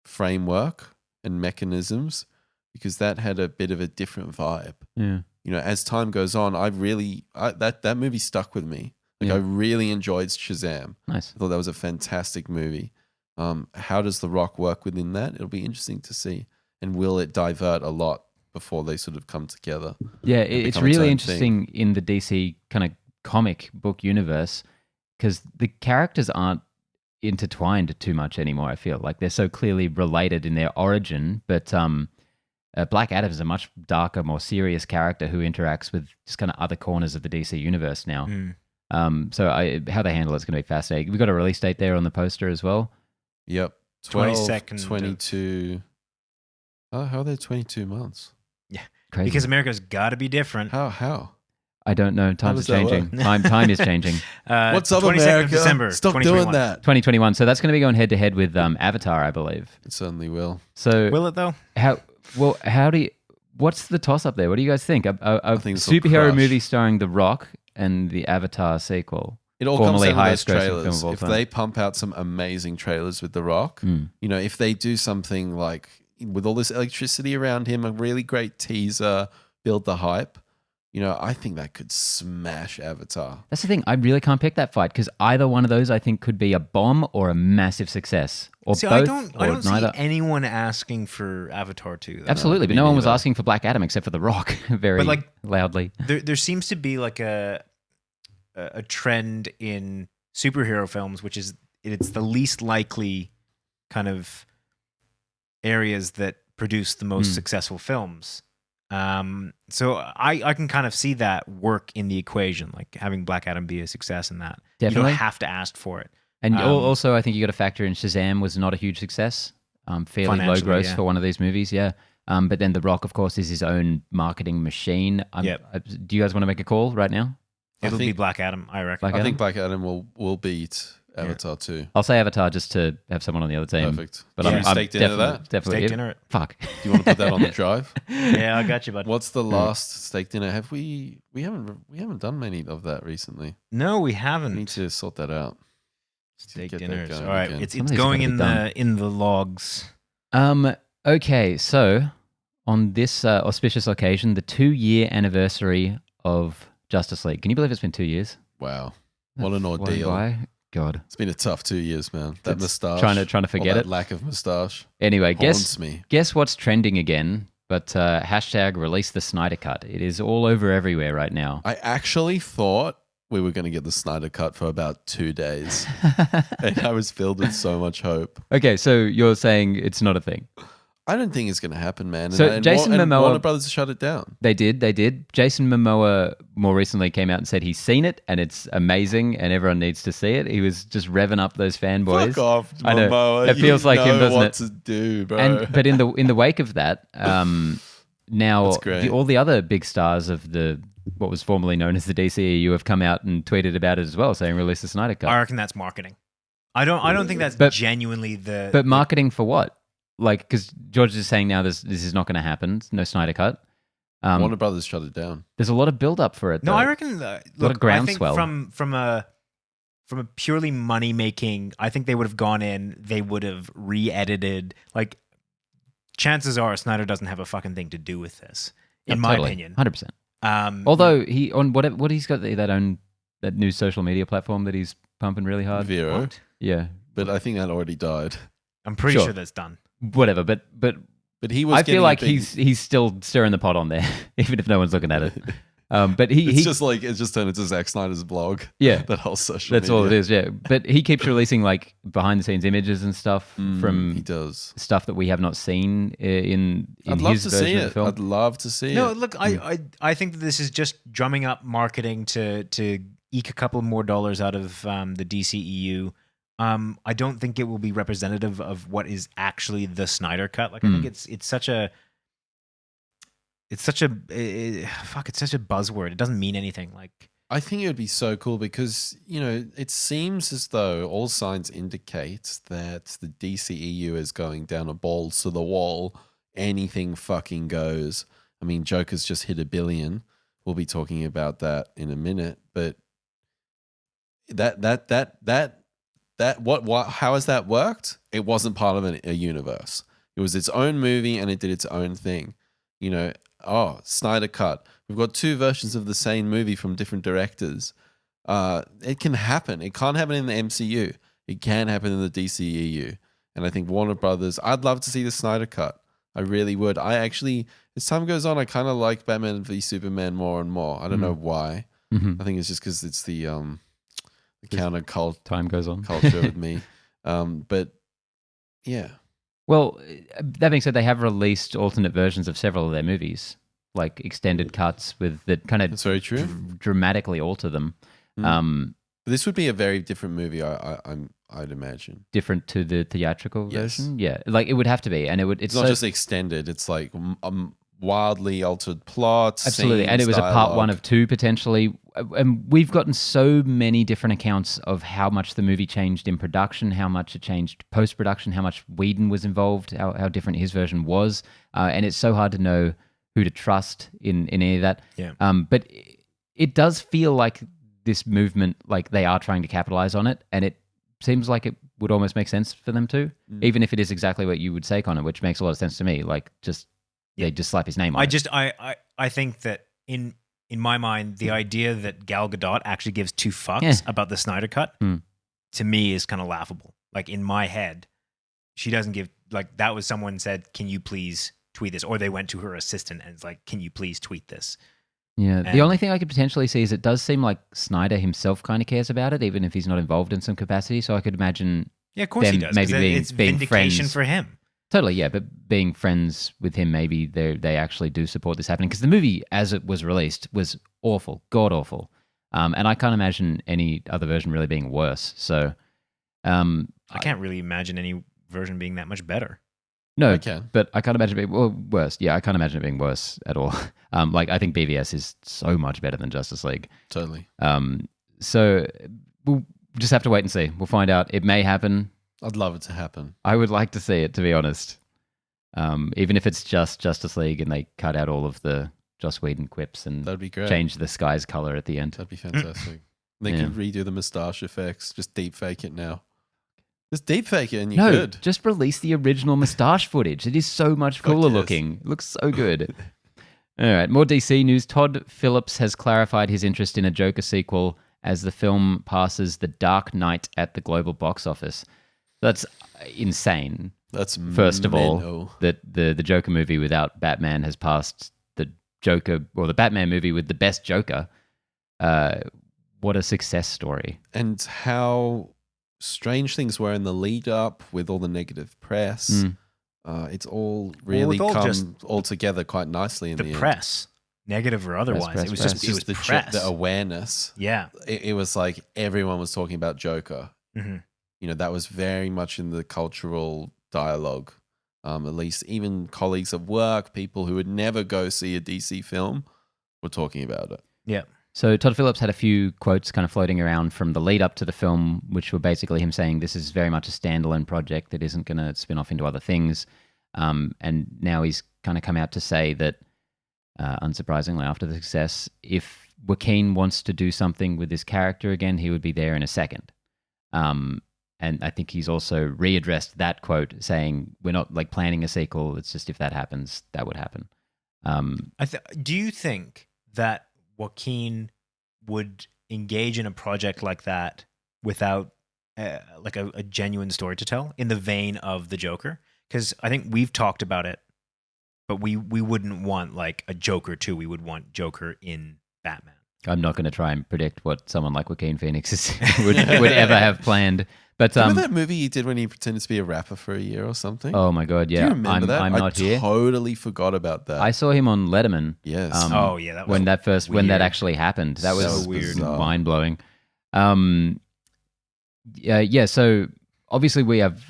framework and mechanisms, because that had a bit of a different vibe. Yeah. As time goes on, that movie stuck with me. Like Yeah. I really enjoyed Shazam. Nice. I thought that was a fantastic movie. How does The Rock work within that? It'll be interesting to see. And will it divert a lot before they sort of come together? Yeah, and it's become its really own interesting in the DC kind of comic book universe because the characters aren't intertwined too much anymore. I feel like they're so clearly related in their origin, but Black Adam is a much darker, more serious character who interacts with just kind of other corners of the DC universe now. So how they handle it's going to be fascinating. We've got a release date there on the poster as well. Yep. 12, 22nd. 22. Oh, how are they 22 months? Crazy. Because America's got to be different. How? I don't know. Times does are that changing. Time is changing. What's up, 22nd America? of December, Stop 2021. doing that. 2021. So that's going to be going head to head with Avatar, I believe. It certainly will. So Will it though? how do you? What's the toss up there? What do you guys think? A think this will superhero crush. movie starring The Rock and the Avatar sequel. It all comes Formerly down to those highest grossing film trailers. of all If time. they pump out some amazing trailers with The Rock, Mm. you know, if they do something like with all this electricity around him, a really great teaser, build the hype, you know, I think that could smash Avatar. That's the thing. I really can't pick that fight because either one of those I think could be a bomb or a massive success, or See, both, I or don't see neither. anyone asking for Avatar 2. though. Absolutely, but me no one was neither. asking for Black Adam except for The Rock, very But, like, loudly. There seems to be like a trend in superhero films, which is it's the least likely kind of areas that produce the most successful films. So I can kind of see that work in the equation, like having Black Adam be a success in that. You Definitely. don't have to ask for it. And also, I think you got to factor in Shazam was not a huge success, fairly low Financially, gross yeah. for one of these movies. Yeah. But then The Rock, of course, is his own marketing machine. Yep. Do you guys want to make a call right now? It'll be think- Black Adam, I reckon. Black I Adam? think Black Adam will beat Avatar 2. I'll say Avatar just to have someone on the other team. Perfect. But Should I'm we steak dinner definitely, that? definitely Steak dinner it. Fuck. Do you want to put that on the drive? Yeah, I got you, bud. What's the last steak dinner? Have we haven't done many of that recently. No, we We haven't. need to sort that out. Steak Get that dinners. going All right, again. it's Some of these going have gotta be in the logs. Okay, so on this auspicious occasion, the 2-year anniversary of Justice League. Can you believe it's been 2 years? Wow. What an Flown ordeal. by. God. It's been a tough 2 years, man. That It's moustache. trying to or forget that it. lack of moustache. Anyway, Haunts me. guess what's trending again? But hashtag release the Snyder Cut. It is all over everywhere right now. I actually thought we were going to get the Snyder Cut for about 2 days. And I was filled with so much hope. Okay, so you're saying it's not a thing. I don't think it's going to happen, man. So Jason and Momoa- Warner Brothers shut it down. They did. Jason Momoa more recently came out and said he's seen it and it's amazing and everyone needs to see it. He was just revving up those fanboys. Fuck off, I know. Momoa. It feels like him, know doesn't what it? to do, bro. But in the wake of that, now That's great. all the other big stars of the what was formerly known as the DCEU have come out and tweeted about it as well, saying release the Snyder Cut. I reckon that's marketing. I don't think that's But- genuinely the. But marketing for what? Like, because George is saying now this is not going to happen. No Snyder Cut. Warner Brothers shut it down. There's a lot of build up for it. No, though. I reckon. of Look, I think groundswell. from a purely money making, I think they would have gone in. They would have re-edited. Like, chances are Snyder doesn't have a fucking thing to do with this, in my opinion. 100%. Although he on what he's got that new social media platform that he's pumping really hard. Vero. What? Yeah, But I think that already died. I'm pretty Sure. sure that's done. whatever. But But he was I getting feel a like big- he's still stirring the pot on there, even if no one's looking at it. But It's he just turned into Zack Snyder's blog. yeah. That whole social That's all it media. is, yeah. But he keeps releasing like behind the scenes images and stuff He from does. stuff that we have not seen in I'd love his to version see of the it. film. I'd love to see No, it. look, I think that this is just drumming up marketing to eke a couple more dollars out of the DCEU. I don't think it will be representative of what is actually the Snyder Cut. Like, I think it's such a buzzword. It doesn't mean anything. Like, I think it would be so cool because, you know, it seems as though all signs indicate that the DCEU is going down a balls to the wall. Anything fucking goes. I mean, Joker's just hit $1 billion. We'll be talking about that in a minute. But how has that worked? It wasn't part of a universe. It was its own movie and it did its own thing. You know, Snyder Cut. We've got 2 versions of the same movie from different directors. It can happen. It can't happen in the MCU. It can happen in the DCEU. And I think Warner Brothers, I'd love to see the Snyder cut. I really would. I actually, as time goes on, I kind of like Batman v Superman more and more. I don't know why. Mhm. I think it's just because it's the counter cult Time goes on. culture with me. But yeah. Well, that being said, they have released alternate versions of several of their movies, like extended cuts that kind That's of very true. dramatically alter them. This would be a very different movie, I'd imagine. Different to the theatrical Yes. version. Yeah, like it would have to be, and It's not just extended. It's like wildly altered plots. absolutely, and it scenes, was a part dialogue. 1 of 2 potentially. And we've gotten so many different accounts of how much the movie changed in production, how much it changed post production, how much Whedon was involved, how different his version was, and it's so hard to know who to trust in any of that. Yeah. But it does feel like this movement, like they are trying to capitalize on it, and it seems like it would almost make sense for them to, even if it is exactly what you would say, Connor, which makes a lot of sense to me. Like they just slap his name on it. I think that in my mind, the idea that Gal Gadot actually gives 2 fucks about the Snyder cut to me is kind of laughable. Like in my head, she doesn't give, like that was someone said, "Can you please tweet this?" Or they went to her assistant and it's like, "Can you please tweet this?" Yeah, the only thing I could potentially see is it does seem like Snyder himself kind of cares about it, even if he's not involved in some capacity. So I could imagine Yeah, of course he them does. maybe 'Cause being it's vindication friends. for him. Totally, yeah, but being friends with him, maybe they actually do support this happening, because the movie, as it was released, was awful, god awful, and I can't imagine any other version really being worse. So, I can't really imagine any version being that much better. no, I can. but I can't imagine it being worse. Yeah, I can't imagine it being worse at all. Like I think BVS is so much better than Justice League. Totally. So we'll just have to wait and see. We'll find out. It may happen. I'd love it to happen. I would like to see it, to be honest. Even if it's just Justice League and they cut out all of the Joss Whedon quips and That'd be great. change the sky's color at the end. That'd be fantastic. They Yeah. could redo the moustache effects. Just deep fake it now. Just deep fake it and you're good. Just release the original moustache footage. It is so much cooler yes. looking. It looks so good. All right, more DC news. Todd Phillips has clarified his interest in a Joker sequel as the film passes The Dark Knight at the global box office. That's insane. That's First of all, mental. that the Joker movie without Batman has passed the Joker, or the Batman movie with the best Joker. What a success story. And how strange things were in the lead up with all the negative press. It's all really come all together quite nicely in the end. Press, negative or otherwise. Press, it was press. just it was the, press. the awareness. Yeah. It was like everyone was talking about Joker. Mm-hmm. You know, that was very much in the cultural dialogue. At least even colleagues at work, people who would never go see a DC film were talking about it. Yeah. So Todd Phillips had a few quotes kind of floating around from the lead up to the film, which were basically him saying this is very much a standalone project that isn't going to spin off into other things. And now he's kind of come out to say that, unsurprisingly, after the success, if Joaquin wants to do something with this character again, he would be there in a second. And I think he's also readdressed that quote, saying we're not like planning a sequel. It's just if that happens, that would happen. Do you think that Joaquin would engage in a project like that without like a genuine story to tell in the vein of the Joker? Because I think we've talked about it, but we wouldn't want like a Joker 2. We would want Joker in Batman. I'm not going to try and predict what someone like Joaquin Phoenix would ever have planned. But Remember that movie he did when he pretended to be a rapper for a year or something? oh my god, yeah, Do you remember that? I'm not here. I totally forgot about that. I saw him on Letterman. Yes. Oh yeah, that was when that weird. actually happened. That was So weird. mind blowing. Yeah. So obviously we have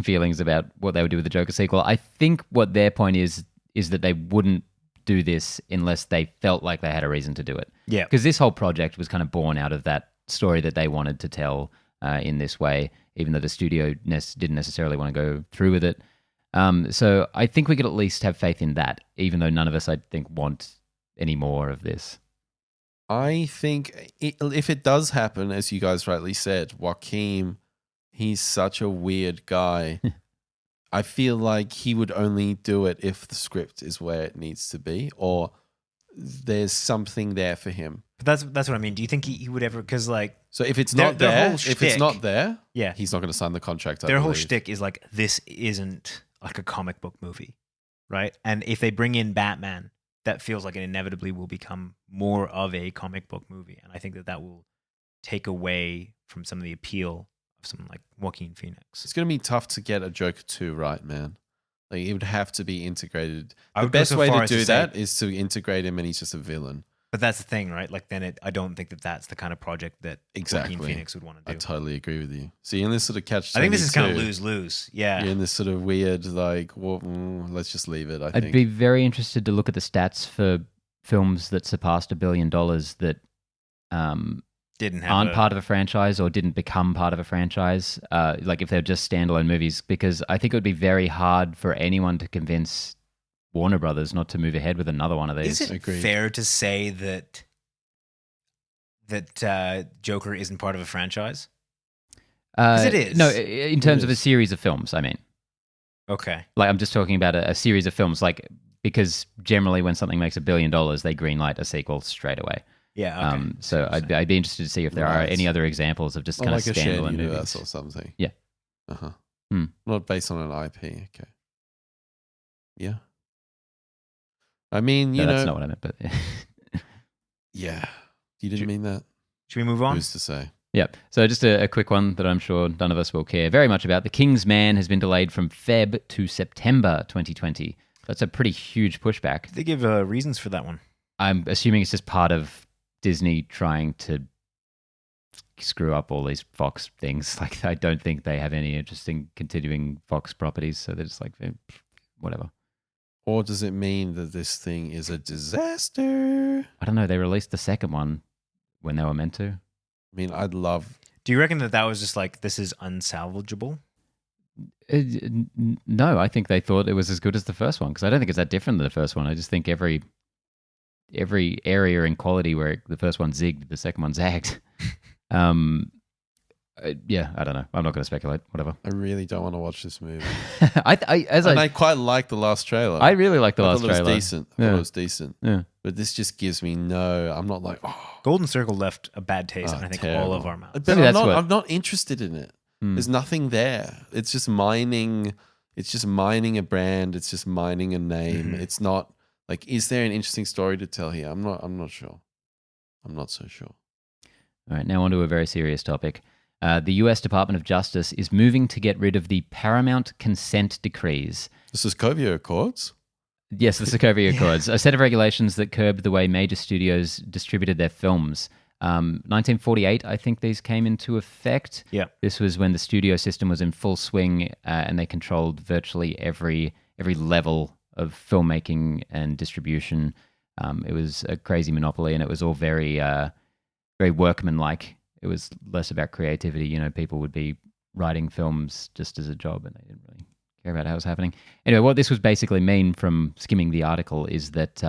feelings about what they would do with the Joker sequel. I think what their point is that they wouldn't do this unless they felt like they had a reason to do it. Yeah. Because this whole project was kind of born out of that story that they wanted to tell in this way, even though the studio didn't necessarily want to go through with it. So I think we could at least have faith in that, even though none of us, I think, want any more of this. I think if it does happen, as you guys rightly said, Joaquin, he's such a weird guy. I feel like he would only do it if the script is where it needs to be, or there's something there for him. But that's what I mean. Do you think he would ever? Because like, So if it's Their- not their there, whole if it's shtick- not there, yeah, he's not going to sign the contract. their whole believe. shtick is like, this isn't like a comic book movie, right? And if they bring in Batman, that feels like it inevitably will become more of a comic book movie, and I think that will take away from some of the appeal of someone like Joaquin Phoenix. It's going to be tough to get a Joker 2 right, man. Like, it would have to be integrated. I The would go best so way far to as do to say- that is to integrate him and he's just a villain. But that's the thing, right? Like, then I don't think that that's the kind of project that Exactly. Joaquin Phoenix would want to I do. totally agree with you. So you're in this sort of catch. I think this is kind of 22. lose-lose. Yeah. You're in this sort of weird, like, well, let's just leave it, I I'd think. be very interested to look at the stats for films that surpassed $1 billion that Didn't have aren't part of a franchise or didn't become part of a franchise, like if they're just standalone movies, because I think it would be very hard for anyone to convince Warner Brothers not to move ahead with another one of these. Is it Agreed. fair to say that Joker isn't part of a franchise? 'Cause it is. No, in terms It of a is. series of films, I mean. Okay. Like, I'm just talking about a series of films, like, because generally when something makes $1 billion, they greenlight a sequel straight away. Yeah. Okay. So I'd be interested to see if there are Right. any other examples of just Or kind like of a shared standalone universe movies. or something. Yeah. Uh-huh. Hmm. Not based on an IP. Okay. Yeah. I mean, you No, know. that's not what I meant, but Yeah. You didn't mean that? Should we move on? Who's to say? yeah. So just a quick one that I'm sure none of us will care very much about. The King's Man has been delayed from Feb to September 2020. That's a pretty huge pushback. Did they give reasons for that one? I'm assuming it's just part of Disney trying to screw up all these Fox things. Like, I don't think they have any interest in continuing Fox properties, so they're just like, whatever. Or does it mean that this thing is a disaster? I don't know. They released the second one when they were meant to. I mean, I'd love. Do you reckon that was just like, this is unsalvageable? No, I think they thought it was as good as the first one, because I don't think it's that different than the first one. I just think every area in quality where the first one zigged, the second one zagged. Yeah, I don't know. I'm not going to speculate. Whatever. I really don't want to watch this movie. I I quite like the last trailer. I really like the I last thought it was trailer. decent. I Yeah. thought it was decent. Yeah. But this just gives me no. I'm not like, oh, Golden Circle left a bad taste, and I think terrible. all of our mouths. But Maybe I'm that's what- I'm not interested in it. Hmm. There's nothing there. It's just mining. It's just mining a brand. It's just mining a name. Mhm. It's not like, is there an interesting story to tell here? I'm not sure. I'm not so sure. All right, now on to a very serious topic. The U.S. Department of Justice is moving to get rid of the Paramount consent decrees. The Sokovia Accords. Yes, the Sokovia Accords, a set of regulations that curbed the way major studios distributed their films. 1948, I think these came into effect. Yeah. This was when the studio system was in full swing, and they controlled virtually every level of filmmaking and distribution. It was a crazy monopoly, and it was all very workmanlike. It was less about creativity. You know, people would be writing films just as a job, and they didn't really care about how it was happening. Anyway, what this was basically mean from skimming the article is that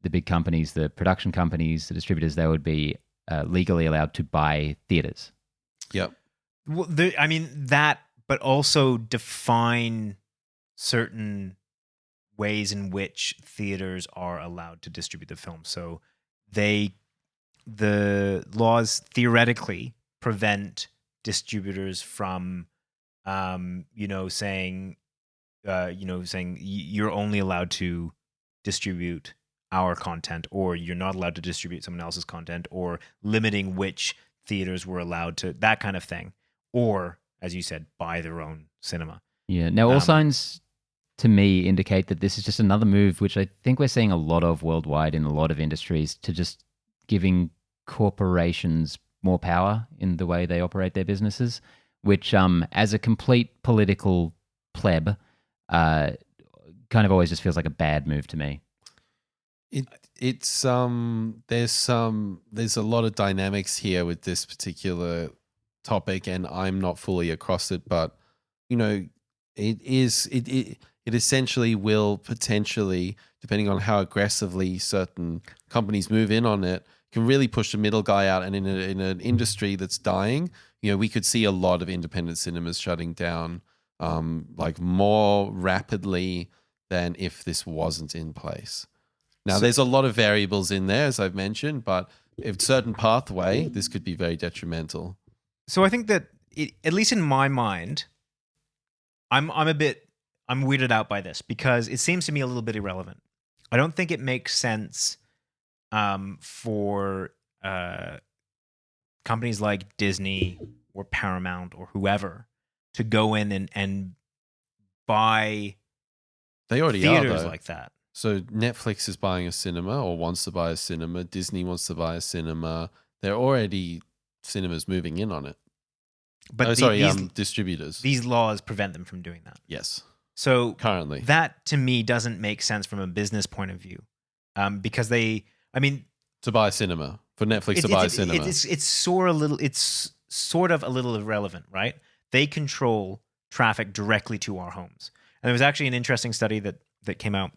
the big companies, the production companies, the distributors, they would be legally allowed to buy theaters. Yep. Well, I mean, that, but also define certain ways in which theaters are allowed to distribute the film. So the laws theoretically prevent distributors from, saying you're only allowed to distribute our content, or you're not allowed to distribute someone else's content, or limiting which theaters were allowed to, that kind of thing. Or, as you said, buy their own cinema. Yeah. Now, all signs to me indicate that this is just another move, which I think we're seeing a lot of worldwide in a lot of industries, to just giving corporations more power in the way they operate their businesses, which, as a complete political pleb, kind of always just feels like a bad move to me. It's there's a lot of dynamics here with this particular topic, and I'm not fully across it, but you know, it essentially will potentially, depending on how aggressively certain companies move in on it, can really push the middle guy out. And in an industry that's dying, you know, we could see a lot of independent cinemas shutting down, like more rapidly than if this wasn't in place. Now, there's a lot of variables in there, as I've mentioned, but if certain pathway, this could be very detrimental. So I think that, at least in my mind, I'm weirded out by this because it seems to me a little bit irrelevant. I don't think it makes sense for companies like Disney or Paramount or whoever to go in and buy They already theaters are, though. like that. So Netflix is buying a cinema or wants to buy a cinema. Disney wants to buy a cinema. They're already cinemas moving in on it. But distributors. These laws prevent them from doing that. Yes. So Currently. that to me doesn't make sense from a business point of view, because to buy a cinema, for Netflix to buy a cinema. It's sort of a little irrelevant, right? They control traffic directly to our homes. And there was actually an interesting study that came out,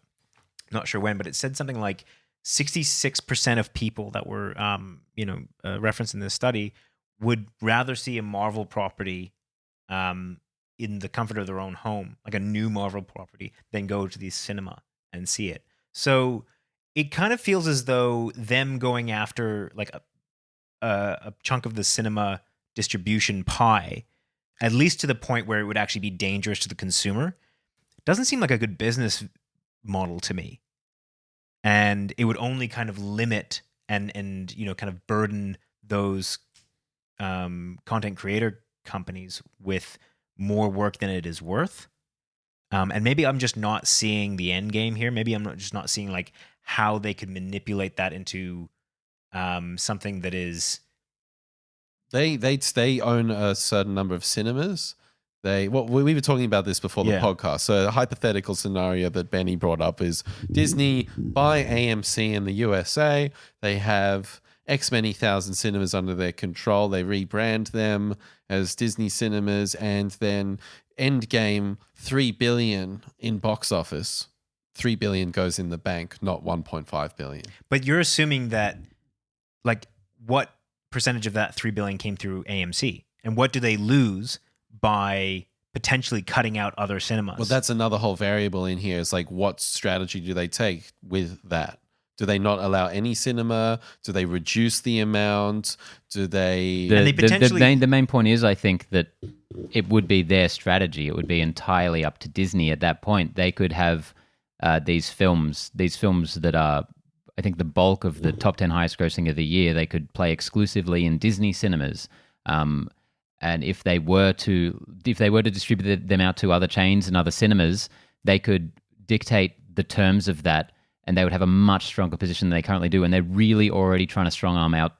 not sure when, but it said something like 66% of people that were referenced in this study would rather see a Marvel property in the comfort of their own home, like a new Marvel property, than go to the cinema and see it. So it kind of feels as though them going after like a chunk of the cinema distribution pie, at least to the point where it would actually be dangerous to the consumer, doesn't seem like a good business model to me. And it would only kind of limit and kind of burden those content creator companies with more work than it is worth. And maybe I'm just not seeing the end game here. Maybe I'm just not seeing like how they could manipulate that into something that is. They own a certain number of cinemas. We were talking about this before the podcast. So a hypothetical scenario that Benny brought up is Disney buy AMC in the USA. They have X many thousand cinemas under their control. They rebrand them as Disney cinemas, and then Endgame, $3 billion in box office. $3 billion goes in the bank, not $1.5 billion. But you're assuming that, like, what percentage of that $3 billion came through AMC, and what do they lose by potentially cutting out other cinemas? Well, that's another whole variable in here. Is like, what strategy do they take with that? Do they not allow any cinema? Do they reduce the amount? Do they? The main point is, I think that it would be their strategy. It would be entirely up to Disney at that point. They could have these films that are, I think, the bulk of the top 10 highest grossing of the year. They could play exclusively in Disney cinemas. And if they were to distribute them out to other chains and other cinemas, they could dictate the terms of that, and they would have a much stronger position than they currently do. And they're really already trying to strong arm out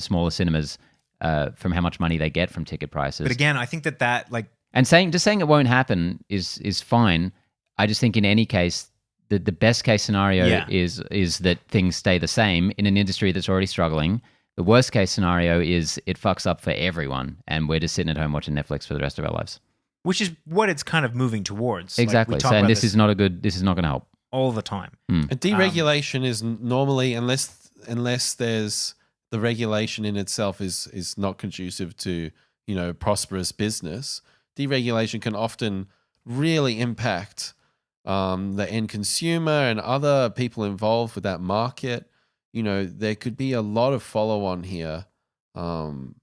smaller cinemas from how much money they get from ticket prices. But again, I think that like, and saying it won't happen is fine. I just think in any case, the best case scenario is that things stay the same in an industry that's already struggling. The worst case scenario is it fucks up for everyone, and we're just sitting at home watching Netflix for the rest of our lives. Which is what it's kind of moving towards. Exactly. Like, so this is not going to help all the time. And deregulation is normally, unless there's the regulation in itself is not conducive to prosperous business. Deregulation can often really impact the end consumer and other people involved with that market. There could be a lot of follow-on here. And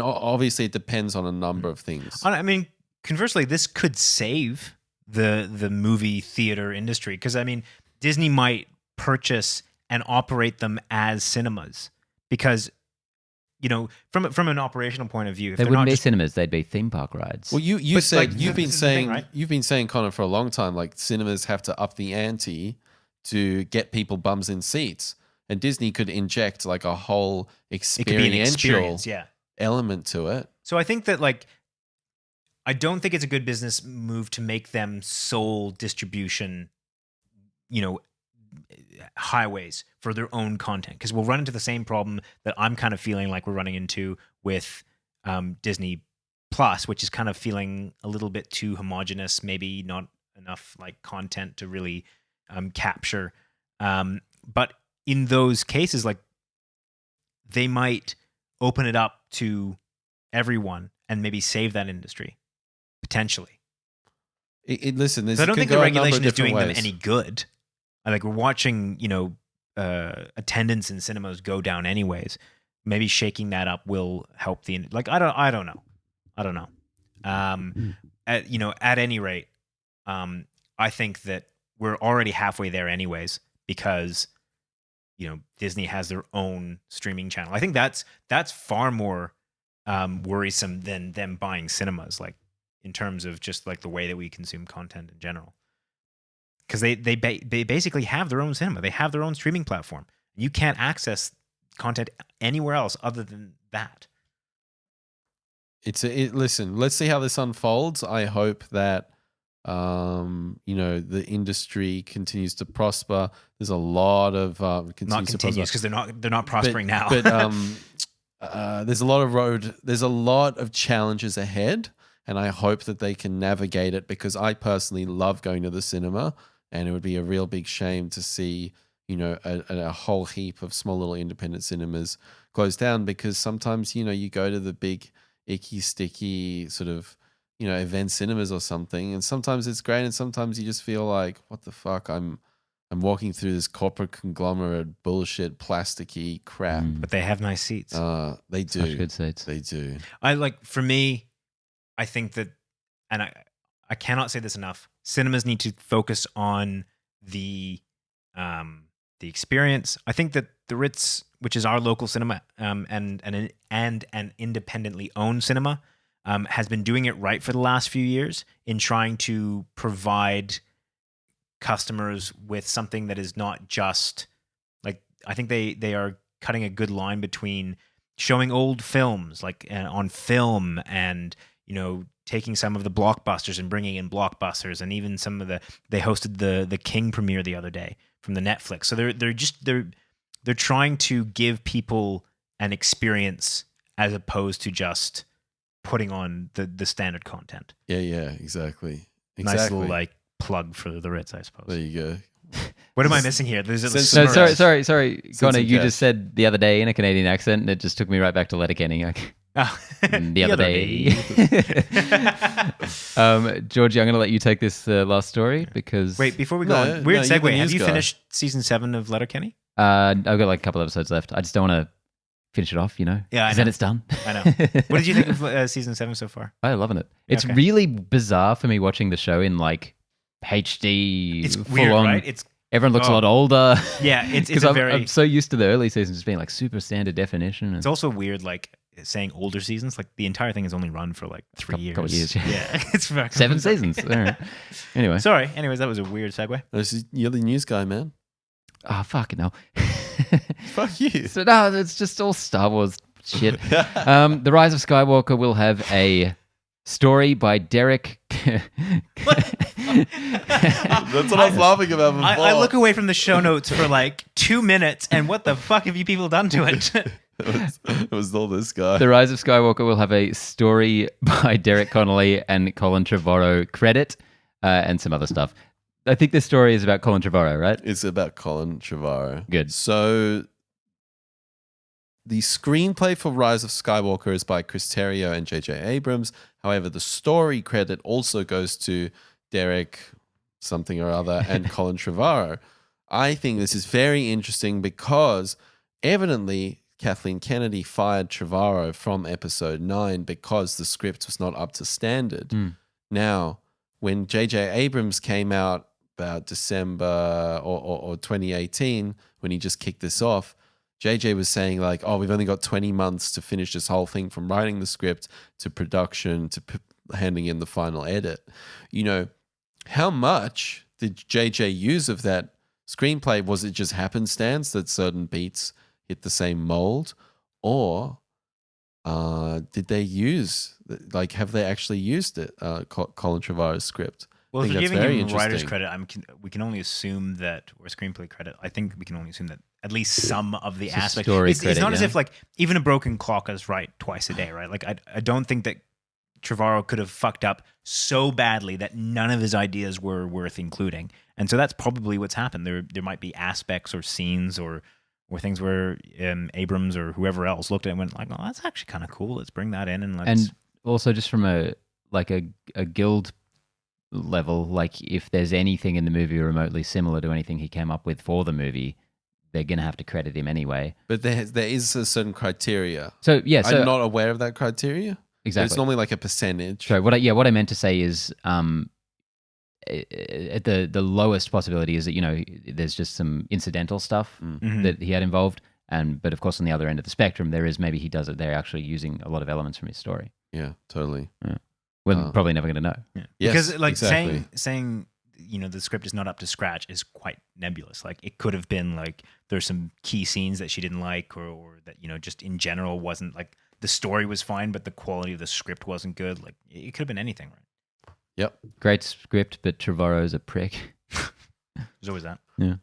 obviously it depends on a number of things. I mean, conversely, this could save the movie theater industry, because, I mean, Disney might purchase and operate them as cinemas because, from an operational point of view, if they wouldn't be cinemas, they'd be theme park rides. Well, you've been saying, Connor, for a long time, like, cinemas have to up the ante to get people bums in seats. And Disney could inject like a whole experiential element to it. So I think that, like, I don't think it's a good business move to make them sole distribution, highways for their own content, because we'll run into the same problem that I'm kind of feeling like we're running into with Disney Plus, which is kind of feeling a little bit too homogenous, maybe not enough like content to really capture. But in those cases, like, they might open it up to everyone and maybe save that industry potentially. Listen, I don't think the regulation is doing them any good. Like we're watching, attendance in cinemas go down anyways. Maybe shaking that up will help the like. I don't know. At any rate, I think that we're already halfway there anyways because Disney has their own streaming channel. I think that's far more worrisome than them buying cinemas, like in terms of just like the way that we consume content in general. Because they basically have their own cinema. They have their own streaming platform. You can't access content anywhere else other than that. Listen, let's see how this unfolds. I hope that the industry continues to prosper. There's a lot of not continues because they're not prospering now. But there's a lot of challenges ahead, and I hope that they can navigate it because I personally love going to the cinema, and it would be a real big shame to see a whole heap of small little independent cinemas close down because sometimes you go to the big icky sticky sort of event cinemas or something, and sometimes it's great and sometimes you just feel like what the fuck, I'm walking through this corporate conglomerate bullshit plasticky crap. But they have nice seats. They do. Such good seats. They do. For me, I think that, and I cannot say this enough, cinemas need to focus on the experience. I think that the Ritz, which is our local cinema, and an independently owned cinema, has been doing it right for the last few years in trying to provide customers with something that is not just like, I think they are cutting a good line between showing old films like on film and taking some of the blockbusters and bringing in blockbusters, and even some of they hosted the King premiere the other day from the Netflix. So they're trying to give people an experience as opposed to just putting on the standard content. Yeah, exactly. Nice little plug for the Ritz, I suppose. There you go. What am I missing here? There's sorry. Connor, you just said the other day in a Canadian accent, and it just took me right back to Letterkenny. The other day. Georgie, I'm going to let you take this last story because... Wait, before we go on, weird segue. Have you finished season 7 of Letterkenny? I've got like a couple episodes left. I just don't want to finish it off, Yeah, because then it's done. I know. What did you think of season 7 so far? I'm loving it. It's really bizarre for me watching the show in like HD. It's weird, right? Everyone looks a lot older. Yeah, it's I'm so used to the early seasons just being like super standard definition. It's also weird, like saying older seasons. Like the entire thing has only run for like 3 years. Couple years, yeah. It's 7 seasons. All right. Anyway, sorry. Anyways, that was a weird segue. You're the news guy, man. Oh, fucking hell. Fuck you. So no, it's just all Star Wars shit. The Rise of Skywalker will have a story by Derek. That's what I was laughing about before. I look away from the show notes for like 2 minutes, and what the fuck have you people done to it? It was all this guy. The Rise of Skywalker will have a story by Derek Connolcly and Colin Trevorrow credit, and some other stuff. I think this story is about Colin Trevorrow, right? It's about Colin Trevorrow. Good. So the screenplay for Rise of Skywalker is by Chris Terrio and J.J. Abrams. However, the story credit also goes to Derek something or other and Colin Trevorrow. I think this is very interesting because evidently Kathleen Kennedy fired Trevorrow from episode 9 because the script was not up to standard. Now, when J.J. Abrams came out about December or 2018, when he just kicked this off, JJ was saying like, oh, we've only got 20 months to finish this whole thing from writing the script to production to handing in the final edit. How much did JJ use of that screenplay? Was it just happenstance that certain beats hit the same mold? Or did they use, have they actually used it, Colin Trevorrow's script? Well, if you're giving him writer's credit, we can only assume that, or screenplay credit, I think we can only assume that at least some of the aspects. It's not as if like even a broken clock is right twice a day, right? Like I don't think that Trevorrow could have fucked up so badly that none of his ideas were worth including. And so that's probably what's happened. There might be aspects or scenes or things where Abrams or whoever else looked at it and went like, "Oh, that's actually kind of cool. Let's bring that in and let's." And also just from a guild level. Like if there's anything in the movie remotely similar to anything he came up with for the movie, they're going to have to credit him anyway. But there is a certain criteria. So yeah, I'm not aware of that criteria. exactly. It's normally like a percentage. So what I meant to say is, at the lowest possibility is that there's just some incidental stuff that he had involved, but of course on the other end of the spectrum there is maybe he does it. They're actually using a lot of elements from his story. Yeah, totally. Yeah. We're probably never going to know. Yeah. Yes, because like exactly. saying the script is not up to scratch is quite nebulous. Like it could have been like there's some key scenes that she didn't like, or that just in general wasn't like the story was fine, but the quality of the script wasn't good. Like it could have been anything, right? Yep. Great script, but Trevorrow's a prick. There's always that. Yeah.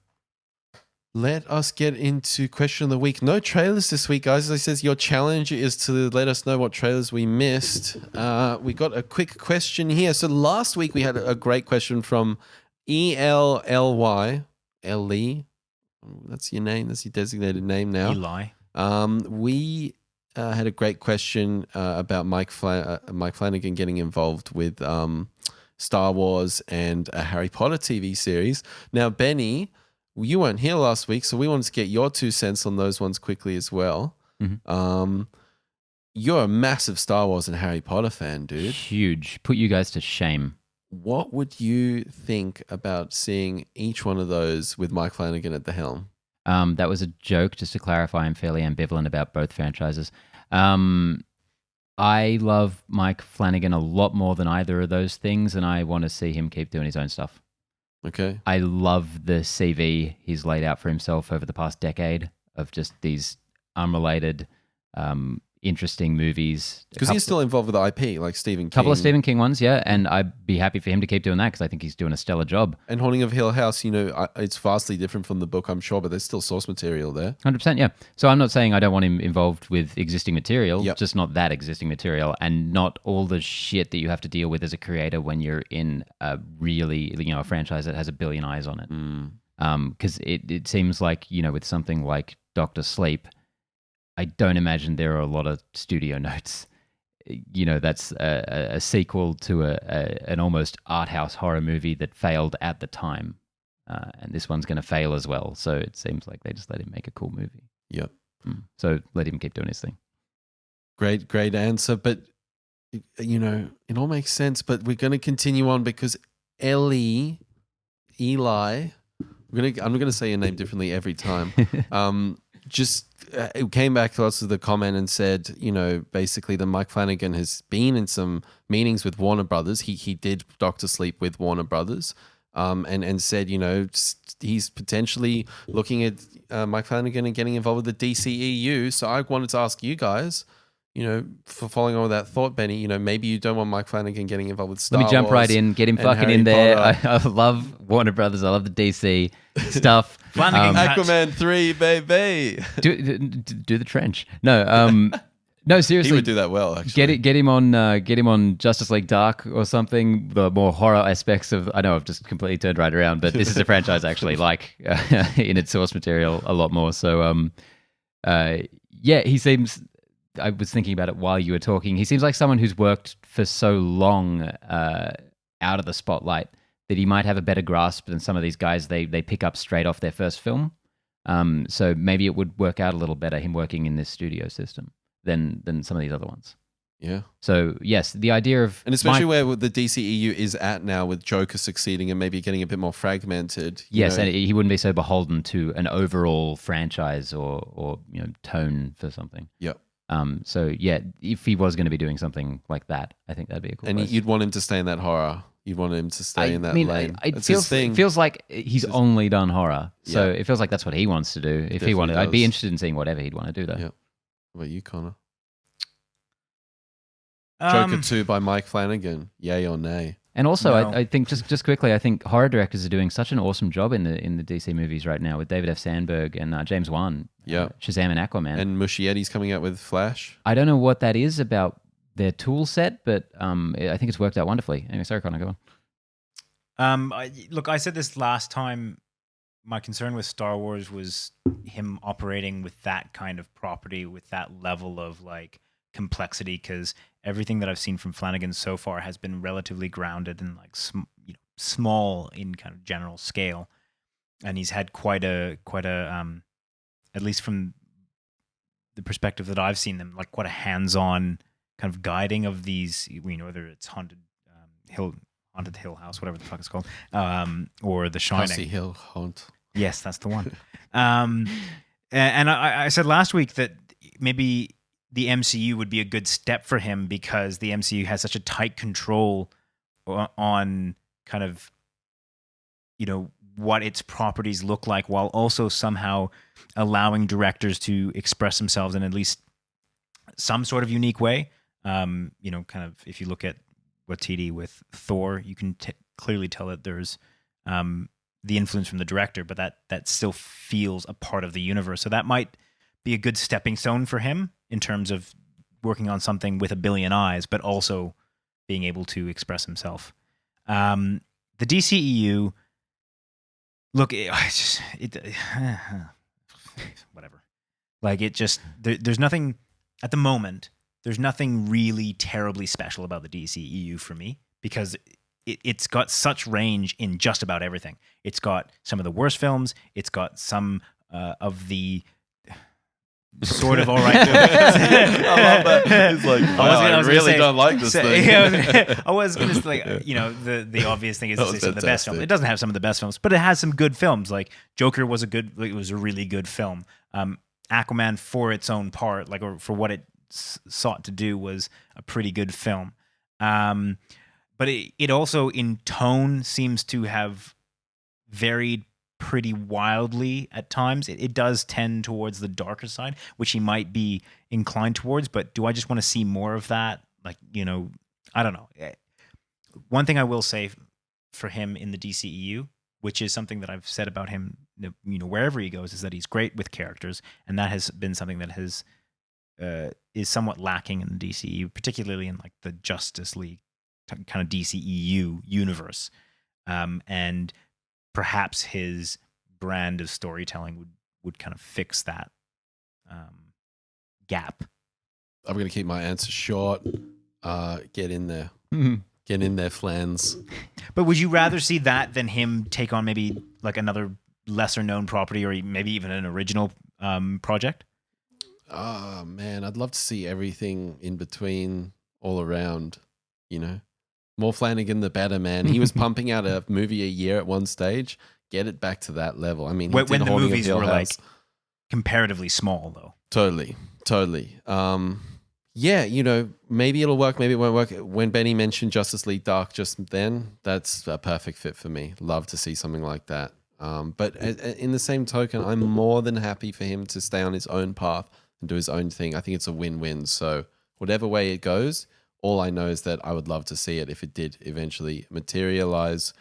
Let us get into question of the week. No trailers this week, guys. As I says, your challenge is to let us know what trailers we missed. We got a quick question here. So last week we had a great question from ELLY. Ellie. That's your name. That's your designated name now. Eli. We had a great question about Mike Flanagan getting involved with Star Wars and a Harry Potter TV series. Now, Benny, you weren't here last week, so we wanted to get your 2 cents on those ones quickly as well. Mm-hmm. You're a massive Star Wars and Harry Potter fan, dude. Huge. Put you guys to shame. What would you think about seeing each one of those with Mike Flanagan at the helm? That was a joke, just to clarify. I'm fairly ambivalent about both franchises. I love Mike Flanagan a lot more than either of those things, and I want to see him keep doing his own stuff. Okay. I love the CV he's laid out for himself over the past decade of just these unrelated, interesting movies. Because he's still involved with the IP, like Stephen King. A couple of Stephen King ones, yeah, and I'd be happy for him to keep doing that because I think he's doing a stellar job. And Haunting of Hill House, it's vastly different from the book, I'm sure, but there's still source material there. 100%, yeah. So I'm not saying I don't want him involved with existing material, Yep. just not that existing material and not all the shit that you have to deal with as a creator when you're in a really, a franchise that has a billion eyes on it. Because it seems like, with something like Dr. Sleep, I don't imagine there are a lot of studio notes. That's a sequel to an almost art house horror movie that failed at the time. And this one's going to fail as well. So it seems like they just let him make a cool movie. Yep. So let him keep doing his thing. Great answer. But, it all makes sense. But we're going to continue on because Eli, I'm going to say your name differently every time. It came back to us with a comment and said, basically that Mike Flanagan has been in some meetings with Warner Brothers. He did Dr. Sleep with Warner Brothers, and said, he's potentially looking at Mike Flanagan and getting involved with the DCEU. So I wanted to ask you guys, for following on with that thought, Benny, maybe you don't want Mike Flanagan getting involved with Star Wars. Let me jump right in, get him fucking Harry in there. Potter. I love Warner Brothers. I love the DC stuff. Flanagan Aquaman 3, baby. Do the trench. No, no, seriously. He would do that well, actually. Get him on Justice League Dark or something. The more horror aspects of. I know I've just completely turned right around, but this is a franchise I actually like in its source material a lot more. So, yeah, he seems. I was thinking about it while you were talking. He seems like someone who's worked for so long out of the spotlight that he might have a better grasp than some of these guys they pick up straight off their first film. So maybe it would work out a little better, him working in this studio system, than some of these other ones. Yeah. So, yes, the idea of... And especially where the DCEU is at now with Joker succeeding and maybe getting a bit more fragmented. Yes, and he wouldn't be so beholden to an overall franchise or tone for something. Yep. So, yeah, if he was going to be doing something like that, I think that'd be a cool And place. you'd want him to stay in that horror. You'd want him to stay in that lane. It feels like he's only done horror. So it feels like that's what he wants to do. If he wanted, I'd be interested in seeing whatever he'd want to do, though. Yeah. What about you, Connor? Joker 2 by Mike Flanagan. Yay or nay? And also, No. I think just quickly, I think horror directors are doing such an awesome job in the DC movies right now with David F. Sandberg and James Wan, Yeah. Shazam and Aquaman. And Muschietti's coming out with Flash. I don't know what that is about their tool set, but I think it's worked out wonderfully. Anyway, sorry, Connor, go on. I said this last time. My concern with Star Wars was him operating with that kind of property, with that level of like complexity, because everything that I've seen from Flanagan so far has been relatively grounded and like small in kind of general scale, and he's had quite a at least from the perspective that I've seen them, like quite a hands-on kind of guiding of these, whether it's Haunted Hill House, whatever the fuck it's called, or The Shining. Housey Hill Haunt. Yes, that's the one. And I said last week that maybe the MCU would be a good step for him, because the MCU has such a tight control on kind of, what its properties look like, while also somehow allowing directors to express themselves in at least some sort of unique way. Kind of, if you look at Waititi with Thor, you can clearly tell that there's the influence from the director, but that still feels a part of the universe. So that might be a good stepping stone for him in terms of working on something with a billion eyes, but also being able to express himself. The DCEU, look, whatever. Like, it just, there's nothing at the moment. There's nothing really terribly special about the DCEU for me, because it's got such range in just about everything. It's got some of the worst films. It's got some of the sort of all right. I love that. It's like, I really don't like this thing. I was going to say, the obvious thing is to say some of the best films. It doesn't have some of the best films, but it has some good films. Like Joker was it was a really good film. Aquaman, for its own part, or for what it sought to do, was a pretty good film. But it also, in tone, seems to have varied pretty wildly at times. It does tend towards the darker side, which he might be inclined towards, but do I just want to see more of that? I don't know. One thing I will say for him in the DCEU, which is something that I've said about him, wherever he goes, is that he's great with characters, and that has been something that is somewhat lacking in the DCEU, particularly in the Justice League kind of DCEU universe, and perhaps his brand of storytelling would kind of fix that gap. I'm going to keep my answer short. Get in there. Get in there, Flans. But would you rather see that than him take on maybe another lesser known property, or maybe even an original project? Oh, man, I'd love to see everything in between, all around, More Flanagan, the better, man. He was pumping out a movie a year at one stage. Get it back to that level. I mean, when the movies were comparatively small, though. Totally. Yeah, maybe it'll work, maybe it won't work. When Benny mentioned Justice League Dark just then, that's a perfect fit for me. Love to see something like that. But in the same token, I'm more than happy for him to stay on his own path and do his own thing. I think it's a win-win. So whatever way it goes, all I know is that I would love to see it if it did eventually materialize.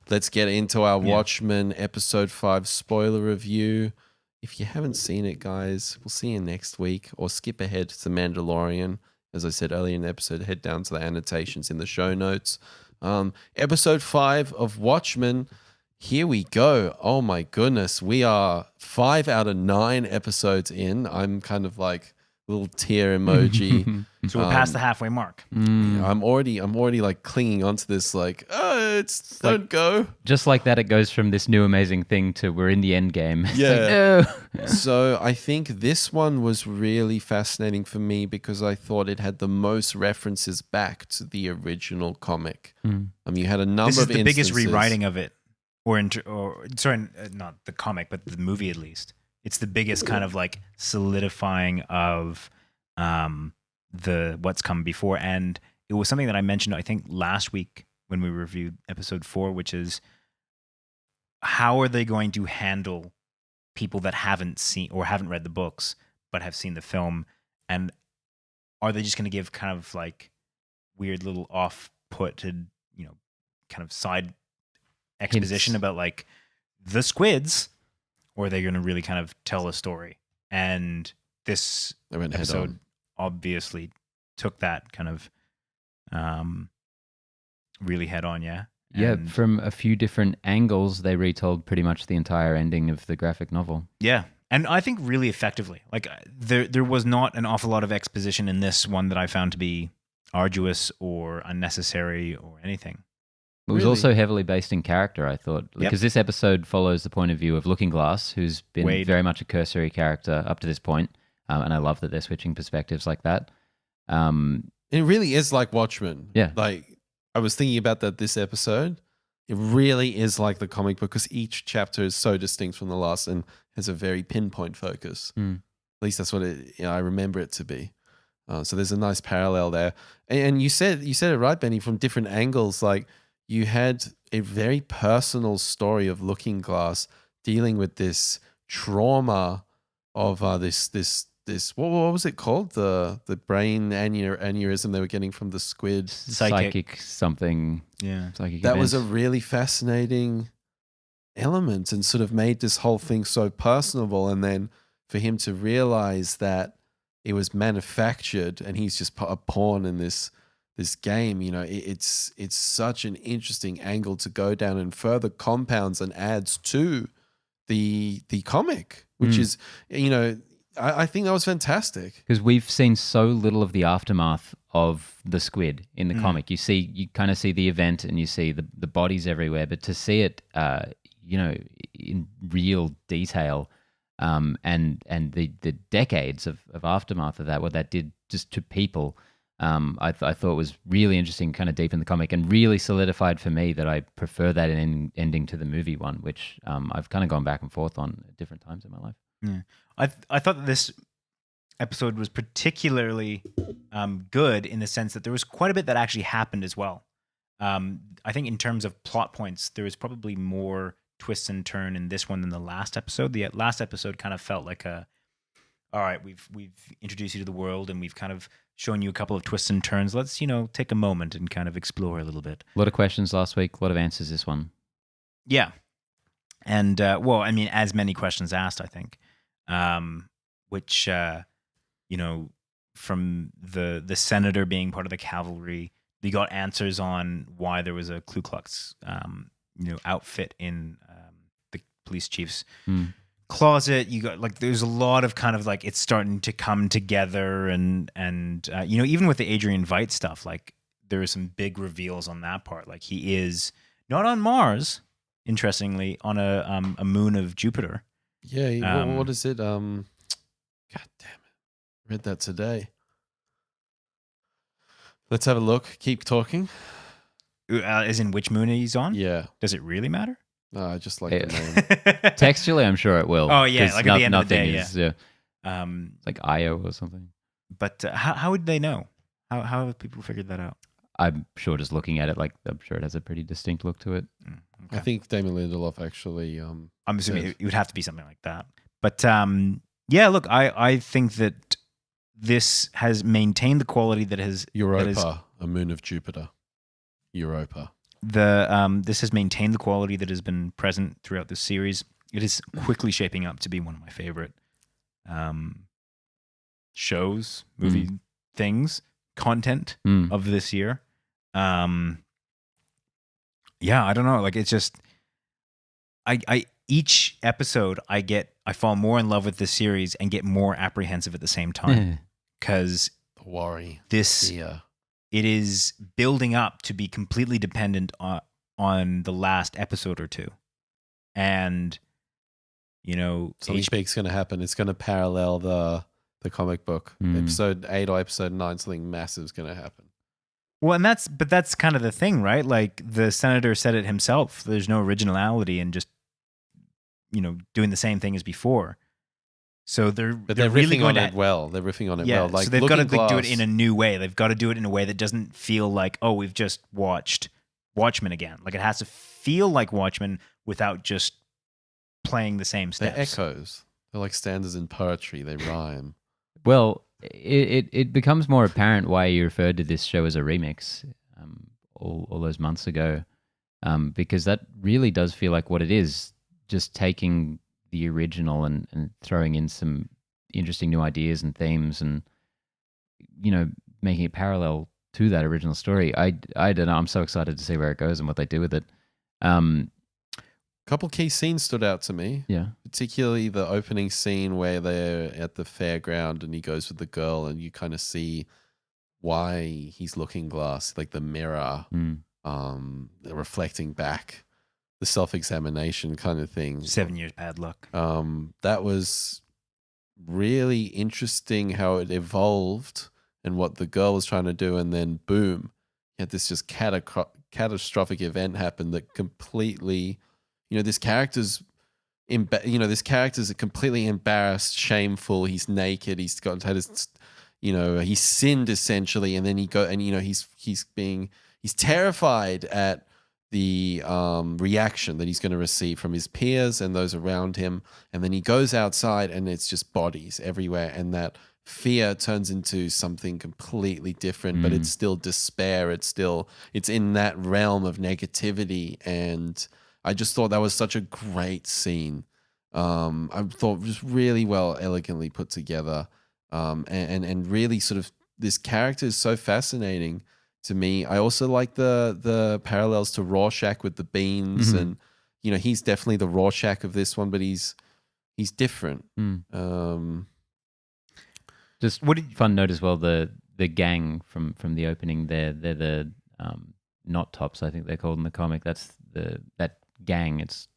Let's get into our Watchmen episode 5 spoiler review. If you haven't seen it, guys, we'll see you next week, or skip ahead to The Mandalorian. As I said earlier in the episode, head down to the annotations in the show notes. Episode 5 of Watchmen. Here we go. Oh my goodness. We are 5 out of 9 episodes in. I'm kind of like little tear emoji. So we're past the halfway mark. I'm already clinging onto this don't go. Just like that, it goes from this new amazing thing to we're in the end game. Yeah. No. So I think this one was really fascinating for me because I thought it had the most references back to the original comic. You had a number of instances. This is the biggest rewriting of it. Not the comic, but the movie at least. It's the biggest kind of solidifying of the what's come before. And it was something that I mentioned, I think, last week when we reviewed episode 4, which is how are they going to handle people that haven't seen or haven't read the books but have seen the film? And are they just going to give kind of weird little off-putted, kind of side exposition about the squids? Or are they going to really kind of tell a story? And this episode obviously took that kind of really head on, yeah? And from a few different angles, they retold pretty much the entire ending of the graphic novel. Yeah, And I think really effectively. Like there was not an awful lot of exposition in this one that I found to be arduous or unnecessary or anything. It was Really? also heavily based in character, I thought, because this episode follows the point of view of Looking Glass, who's been Wade. very much a cursory character up to this point. And I love that they're switching perspectives like that. It really is like Watchmen. Yeah. Like I was thinking about that this episode. It really is like the comic book because each chapter is so distinct from the last and has a very pinpoint focus. Mm. At least that's what I remember it to be. So there's a nice parallel there. And you said it right, Benny, from different angles. Like you had a very personal story of Looking Glass dealing with this trauma of this what was it called? The brain aneurysm they were getting from the squid. Psychic something. Yeah. Psychic That was a events. really fascinating element and sort of made this whole thing so personable. And then for him to realize that it was manufactured and he's just a pawn in this game, it's such an interesting angle to go down and further compounds and adds to the comic, which is, I think that was fantastic. Because we've seen so little of the aftermath of the squid in the comic. You kind of see the event and you see the bodies everywhere, but to see it, in real detail, and the decades of aftermath of that, what that did just to people, I thought was really interesting, kind of deep in the comic, and really solidified for me that I prefer that ending to the movie one, which I've kind of gone back and forth on at different times in my life. Yeah. I thought that this episode was particularly good in the sense that there was quite a bit that actually happened as well. I think in terms of plot points, there was probably more twists and turn in this one than the last episode. The last episode kind of felt like all right, we've introduced you to the world and we've kind of shown you a couple of twists and turns. Let's, take a moment and kind of explore a little bit. A lot of questions last week, a lot of answers this one. Yeah. And, as many questions asked, I think, which, from the senator being part of the cavalry, we got answers on why there was a Ku Klux, outfit in the police chief's closet. You got there's a lot of kind of it's starting to come together, and even with the Adrian Veidt stuff, there are some big reveals on that part. Like he is not on Mars, interestingly, on a moon of Jupiter. Yeah, what is it? God damn it. Read that today. Let's have a look. Keep talking. As in which moon he's on? Yeah. Does it really matter? No, I just like the name. Textually, I'm sure it will. Oh, yeah, 'cause like at the end of the nothing day, is, it's like Io or something. But how would they know? How have people figured that out? I'm sure just looking at it, I'm sure it has a pretty distinct look to it. I think Damon Lindelof actually. I'm assuming it would have to be something like that. But look, I think that this has maintained the quality that has Europa, a moon of Jupiter. Europa. This has maintained the quality that has been present throughout this series. It is quickly shaping up to be one of my favorite shows, movie things, content of this year. I don't know. It's just I each episode I fall more in love with this series and get more apprehensive at the same time because The worry. It is building up to be completely dependent on the last episode or two. And, something big's going to happen. It's going to parallel the comic book. Episode 8 or episode 9, something massive is going to happen. Well, and that's kind of the thing, right? Like the senator said it himself. There's no originality in just, doing the same thing as before. So they're really riffing going on it well. They're riffing on it well. So they've got to do it in a new way. They've got to do it in a way that doesn't feel like, oh, we've just watched Watchmen again. Like it has to feel like Watchmen without just playing the same steps. They're echoes. They're like stanzas in poetry. They rhyme. Well, it becomes more apparent why you referred to this show as a remix all those months ago, because that really does feel like what it is, just taking the original and throwing in some interesting new ideas and themes and, making it parallel to that original story. I don't know. I'm so excited to see where it goes and what they do with it. couple key scenes stood out to me. Yeah. Particularly the opening scene where they're at the fairground and he goes with the girl and you kind of see why he's looking glass, like the mirror, reflecting back, the self-examination kind of thing. 7 years bad luck. That was really interesting how it evolved and what the girl was trying to do, and then boom, you had this just catastrophic event happen that completely, this character's completely embarrassed, shameful. He's naked. He's got his, he's sinned essentially, and then he's terrified at the reaction that he's going to receive from his peers and those around him, and then he goes outside and it's just bodies everywhere, and that fear turns into something completely different, but it's still despair. It's in that realm of negativity, and I just thought that was such a great scene. I thought just really well, elegantly put together, and really sort of this character is so fascinating to me. I also like the parallels to Rorschach with the beans, and he's definitely the Rorschach of this one, but he's different. Just fun note as well, the gang from the opening they're the not tops, I think they're called in the comic. That's that gang. It's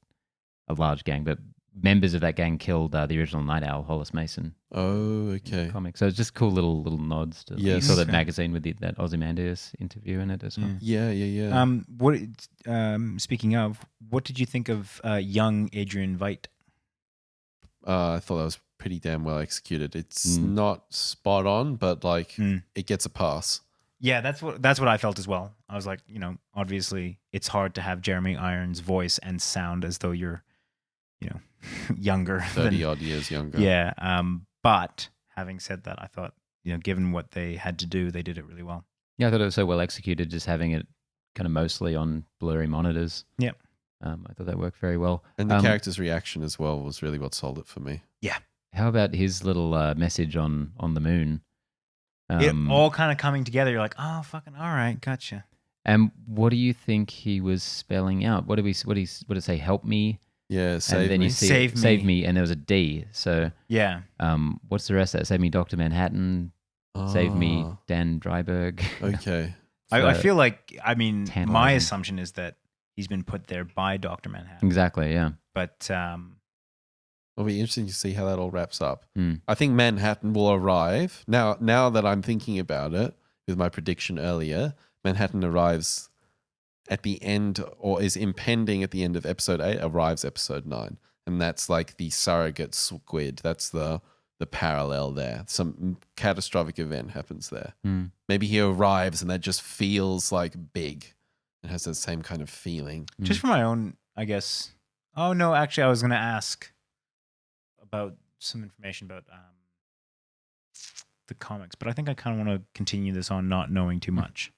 a large gang, but members of that gang killed the original Night Owl, Hollis Mason. Oh, okay. Comic. So it's just cool little nods to. Yes. You saw that magazine with that Ozymandias interview in it as well. Yeah. Speaking of, what did you think of young Adrian Veidt? I thought that was pretty damn well executed. It's not spot on, but it gets a pass. Yeah, that's what I felt as well. I was like, obviously it's hard to have Jeremy Irons' voice and sound as though you're, younger. 30 odd years younger. Yeah. But having said that, I thought, given what they had to do, they did it really well. Yeah, I thought it was so well executed, just having it kind of mostly on blurry monitors. Yeah. I thought that worked very well. And the character's reaction as well was really what sold it for me. Yeah. How about his little message on the moon? It all kind of coming together. You're like, oh, fucking all right, gotcha. And what do you think he was spelling out? What did it say? Help me. Yeah, save and then me. You see Save me. and there was a D. So yeah. What's the rest of that? Save me, Dr. Manhattan. Save me, Dan Dryberg. Okay. I feel like, my assumption is that he's been put there by Dr. Manhattan. Exactly. Yeah. But it'll be interesting to see how that all wraps up. Mm. I think Manhattan will arrive. Now that I'm thinking about it, with my prediction earlier, Manhattan arrives at the end, or is impending at the end of episode 8, arrives episode 9. And that's like the surrogate squid. That's the parallel there. Some catastrophic event happens there. Mm. Maybe he arrives and that just feels like big. It has that same kind of feeling. Just for my own, I guess. Oh, no, actually, I was going to ask about some information about the comics, but I think I kind of want to continue this on not knowing too much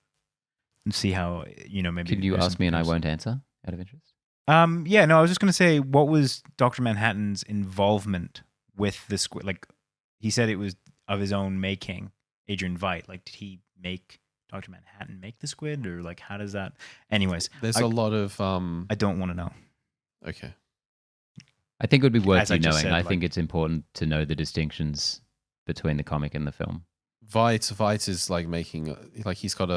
and see how, maybe. Could you ask me and I won't answer out of interest? Yeah, no, I was just going to say, what was Dr. Manhattan's involvement with the squid? Like, he said it was of his own making, Adrian Veidt. Like, did he make Dr. Manhattan make the squid, or like, how does that? Anyways, there's a lot of. I don't want to know. Okay. I think it would be worth As I you just knowing. said, I like- think it's important to know the distinctions between the comic and the film. Veidt is like making, like he's got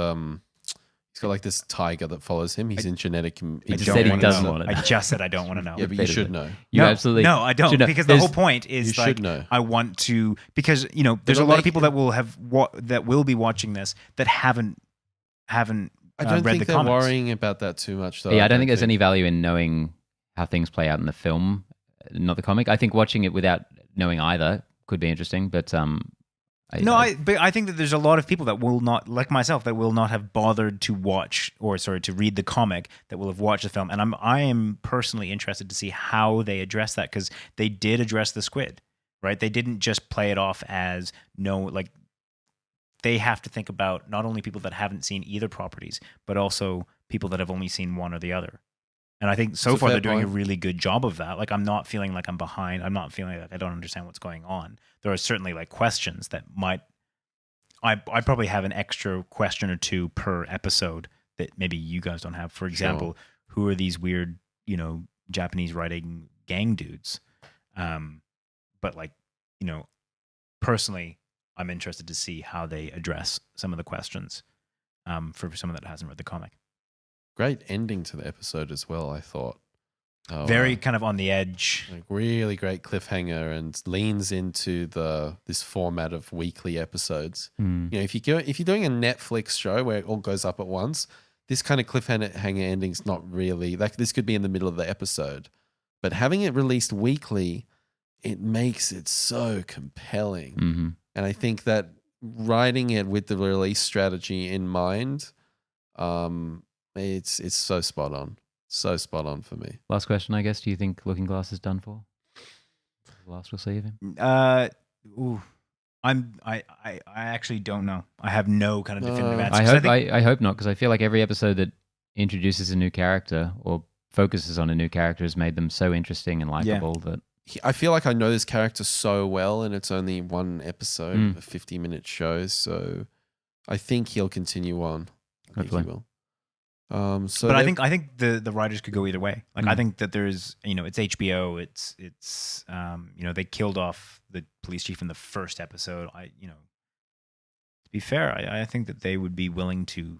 like this tiger that follows him. He's in genetic. I just said he wanna doesn't know. want to know. I just said I don't want to know. Yeah, but you should know. You No, absolutely No, I don't, should know. because the There's- whole point is You like should know. I want to, because there's a It'll lot of make- people that will that will be watching this that haven't I don't read think the they're comics. worrying about that too much, though. Yeah, I don't think there's any value in knowing how things play out in the film, not the comic. I think watching it without knowing either could be interesting, but But I think that there's a lot of people that will not, like myself, that will not have bothered to watch to read the comic, that will have watched the film, and I am personally interested to see how they address that, because they did address the squid, right? They didn't just play it off as they have to think about not only people that haven't seen either properties, but also people that have only seen one or the other. And I think so It's a far fair they're doing a point. really good job of that. Like, I'm not feeling like I'm behind. I'm not feeling like I don't understand what's going on. There are certainly like questions that I probably have an extra question or two per episode that maybe you guys don't have. For example, who are these weird, Japanese writing gang dudes. But like, personally, I'm interested to see how they address some of the questions for someone that hasn't read the comic. Great ending to the episode as well, I thought. Very kind of on the edge. Like really great cliffhanger and leans into this format of weekly episodes. If you're doing a Netflix show where it all goes up at once, this kind of cliffhanger ending's not really like this could be in the middle of the episode, but having it released weekly, it makes it so compelling. And I think that writing it with the release strategy in mind, it's so spot on. So spot on for me. Last question, I guess. Do you think Looking Glass is done for? The last we'll see of him? I actually don't know. I have no kind of definitive answer. I hope not, because I feel like every episode that introduces a new character or focuses on a new character has made them so interesting and likable that I feel like I know this character so well, and it's only one episode of a 50-minute show, so I think he'll continue on. I think he will. But I think the writers could go either way. Like I think that there's it's HBO. It's they killed off the police chief in the first episode. To be fair, I think that they would be willing to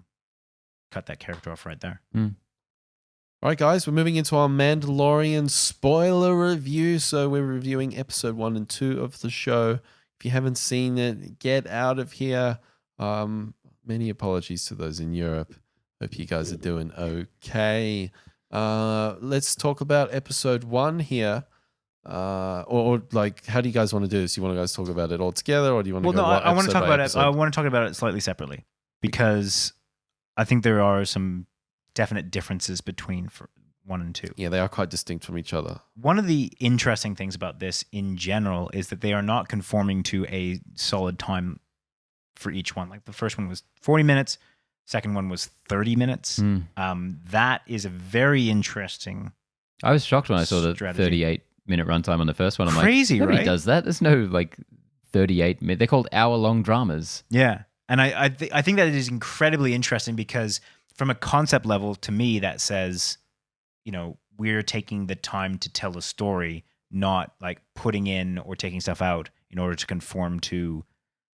cut that character off right there. All right, guys, we're moving into our Mandalorian spoiler review. So we're reviewing episode 1 and 2 of the show. If you haven't seen it, get out of here. Many apologies to those in Europe. Hope you guys are doing okay. Let's talk about episode 1 here. Or like, how do you guys want to do this? You want to guys talk about it all together, or do you want to go? I want to talk about it. I want to talk about it slightly separately because I think there are some definite differences between 1 and 2. Yeah, they are quite distinct from each other. One of the interesting things about this in general is that they are not conforming to a solid time for each one. Like the first one was 40 minutes. Second one was 30 minutes. That is a very interesting. I was shocked when I saw the strategy. 38-minute runtime on the first one. I'm Crazy, like, nobody right? does that. There's no like 38-minute. They're called hour-long dramas. Yeah, and I think that it is incredibly interesting because from a concept level, to me, that says, we're taking the time to tell a story, not like putting in or taking stuff out in order to conform to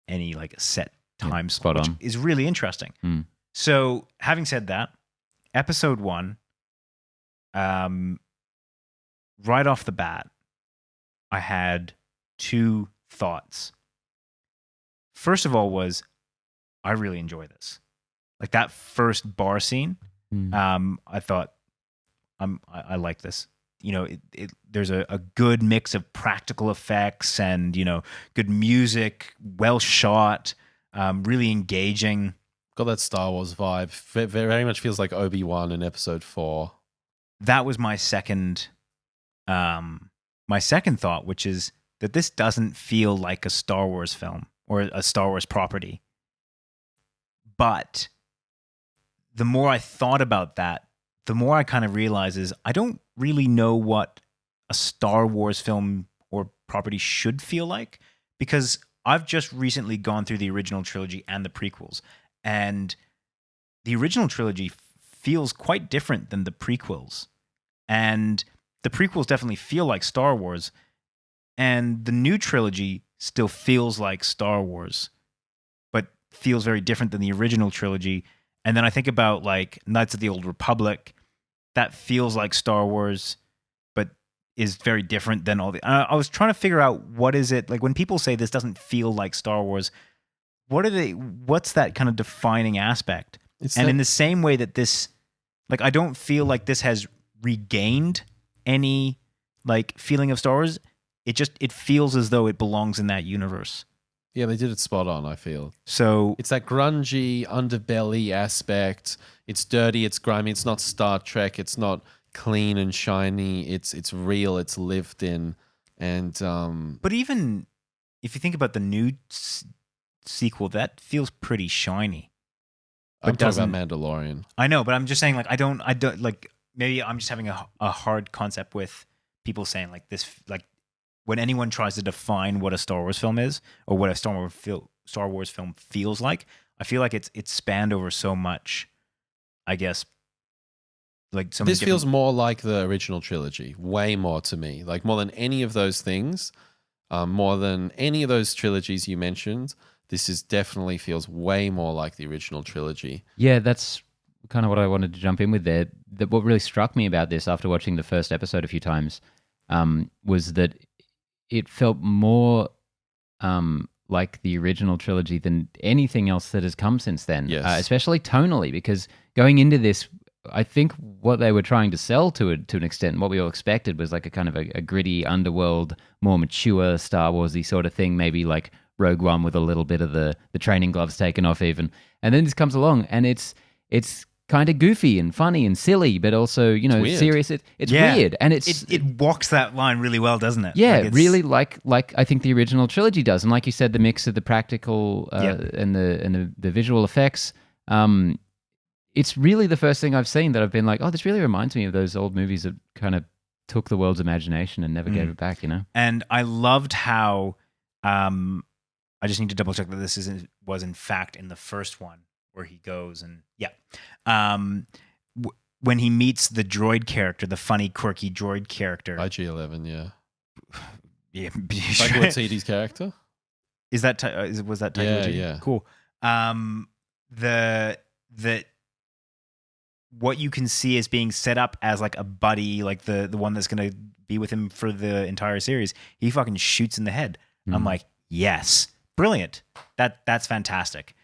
any like set time slot, which is really interesting. So having said that, episode 1, right off the bat, I had 2 thoughts. First of all was, I really enjoy this. Like that first bar scene, I thought, I like this. There's a good mix of practical effects and, good music, well shot, really engaging. Got that Star Wars vibe. Very much feels like Obi-Wan in episode 4. That was my second thought, which is that this doesn't feel like a Star Wars film or a Star Wars property. But the more I thought about that, the more I kind of realized is I don't really know what a Star Wars film or property should feel like, because I've just recently gone through the original trilogy and the prequels, and the original trilogy feels quite different than the prequels, and the prequels definitely feel like Star Wars, and the new trilogy still feels like Star Wars, but feels very different than the original trilogy. And then I think about like Knights of the Old Republic, that feels like Star Wars, but is very different than all the. I was trying to figure out what is it like when people say this doesn't feel like Star Wars. What's that kind of defining aspect? In the same way that this, like, I don't feel like this has regained any like feeling of Star Wars. It feels as though it belongs in that universe. Yeah, they did it spot on, I feel. So it's that grungy underbelly aspect. It's dirty, it's grimy, it's not Star Trek, it's not clean and shiny, it's real, it's lived in. And but even if you think about the new sequel, that feels pretty shiny. I'm talking about Mandalorian. I know, but I'm just saying, like, I don't like, maybe I'm just having a hard concept with people saying like this, like, when anyone tries to define what a Star Wars film is or what a Star Wars film feels like, I feel like it's spanned over so much, I guess, like so many This different- feels more like the original trilogy, way more to me. Like more than any of those things, more than any of those trilogies you mentioned. This is definitely feels way more like the original trilogy. Yeah, that's kind of what I wanted to jump in with there. What really struck me about this after watching the first episode a few times was that it felt more like the original trilogy than anything else that has come since then, Yes. especially tonally, because going into this, I think what they were trying to sell to an extent, what we all expected was like a kind of a gritty underworld, more mature Star Warsy sort of thing, maybe like Rogue One with a little bit of the training gloves taken off even. And then this comes along and it's kind of goofy and funny and silly, but also, weird. serious. It's Yeah. weird. And it walks that line really well, doesn't it? yeah, Like, it's- really like I think the original trilogy does. And like you said, the mix of the practical Yep. and the visual effects, it's really the first thing I've seen that I've been like, oh, this really reminds me of those old movies that kind of took the world's imagination and never gave it back, And I loved how I just need to double check that this was in fact in the first one where he goes and when he meets the droid character, the funny, quirky droid character. IG-11, yeah. Yeah, Like Waititi's character? was that Taika Yeah, Waititi? yeah. Cool. The what you can see is being set up as like a buddy, like the one that's gonna be with him for the entire series. He fucking shoots in the head. I'm like, yes, brilliant. That's fantastic.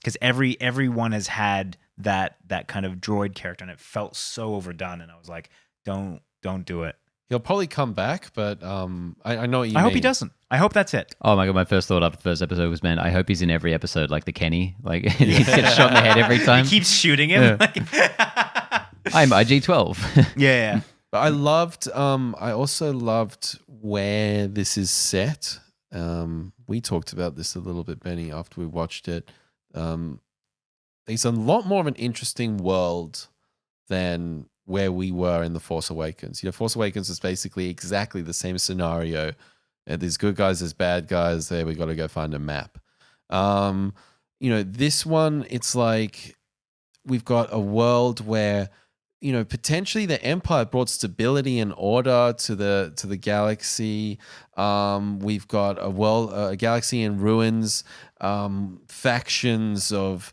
Because everyone has had that kind of droid character, and it felt so overdone. And I was like, don't do it. He'll probably come back, but I know what you mean. I hope he doesn't. I hope that's it. Oh my God, my first thought after the first episode was, man, I hope he's in every episode like the Kenny. Like he gets shot in the head every time. He keeps shooting him. I'm IG-12. Yeah. But I also loved where this is set. We talked about this a little bit, Benny, after we watched it. It's a lot more of an interesting world than where we were in The Force Awakens. Force Awakens is basically exactly the same scenario. There's good guys, there's bad guys. There, we got to go find a map. This one, it's like we've got a world where, potentially the Empire brought stability and order to the galaxy. We've got a galaxy in ruins, factions of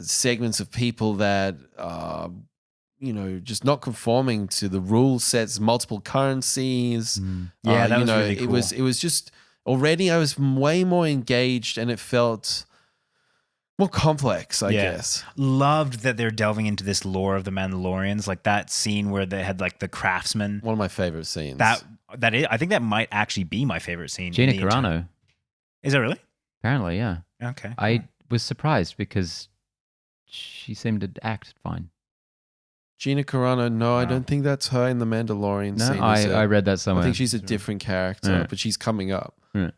segments of people that are, just not conforming to the rule sets, multiple currencies. Yeah, that was really cool. It was just already I was way more engaged and it felt more complex, I guess. Loved that they're delving into this lore of the Mandalorians, like that scene where they had like the craftsman. One of my favorite scenes. That is, I think that might actually be my favorite scene. Gina in the entire- Carano, Is that really? apparently, yeah. Okay. I was surprised because she seemed to act fine. Gina Carano, no, I don't think that's her in the Mandalorian No, scene. I read that I somewhere. think she's a different character, Yeah. but she's coming up. Yeah.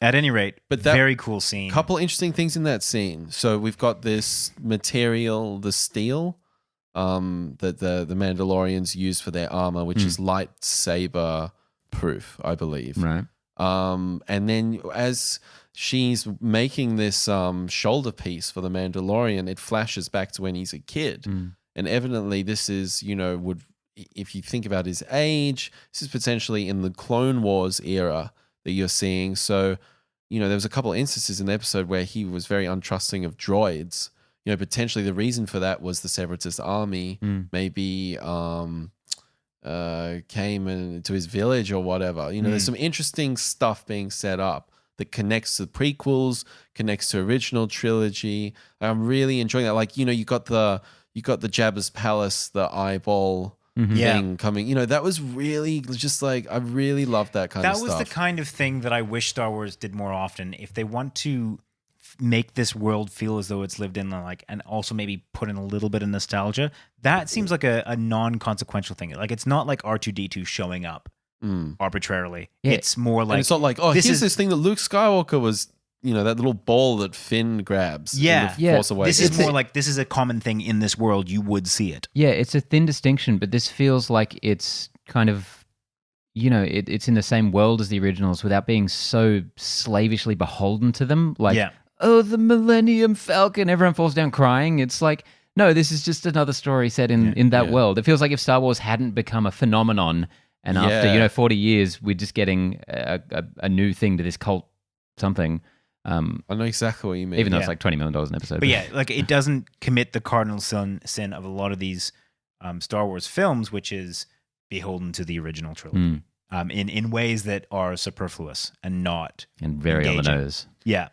At any rate, But that- very cool scene. Couple interesting things in that scene. So we've got this material, the steel, that the Mandalorians use for their armor, which is lightsaber proof, I believe. Right. And then as she's making this shoulder piece for the Mandalorian, it flashes back to when he's a kid. And evidently this is, if you think about his age, this is potentially in the Clone Wars era that you're seeing. So, there was a couple of instances in the episode where he was very untrusting of droids. Potentially the reason for that was the Separatist army maybe came into his village or whatever. There's some interesting stuff being set up that connects to the prequels, connects to original trilogy. I'm really enjoying that. Like, you got the Jabba's palace, the eyeball thing coming. That was really just like, I really loved that kind of stuff. That was the kind of thing that I wish Star Wars did more often. If they want to make this world feel as though it's lived in, like, and also maybe put in a little bit of nostalgia, that seems like a non-consequential thing. Like, it's not like R2-D2 showing up arbitrarily. Yeah. It's more like, and it's not like, oh, this here's is- this thing that Luke Skywalker was, that little ball that Finn grabs. in Yeah. the Yeah. Force Awakens. this is more like, this is a common thing in this world. You would see it. Yeah, it's a thin distinction, but this feels like it's kind of, it's in the same world as the originals without being so slavishly beholden to them. Like, Yeah. oh, the Millennium Falcon, everyone falls down crying. It's like, No, this is just another story set in that world. It feels like if Star Wars hadn't become a phenomenon, and after 40 years, we're just getting a new thing to this cult something. I know exactly what you mean. Even though it's like $20 million an episode. But yeah, like it doesn't commit the cardinal sin of a lot of these Star Wars films, which is beholden to the original trilogy in ways that are superfluous and not and very engaging. on the nose. Yeah.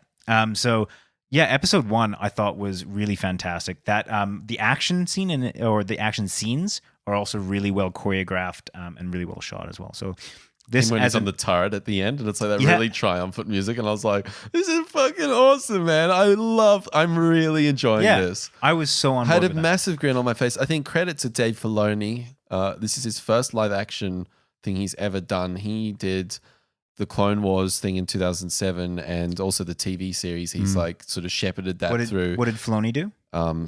So episode 1 I thought was really fantastic. That the action scene or the action scenes are also really well choreographed and really well shot as well. So this when as it's on the turret at the end and it's like that really triumphant music, and I was like, this is fucking awesome, man. I'm really enjoying this. I was so on I board had a with massive grin on my face. I think credit to Dave Filoni. This is his first live action thing he's ever done. He did the Clone Wars thing in 2007 and also the TV series. He's like sort of shepherded that through. What did Filoni do?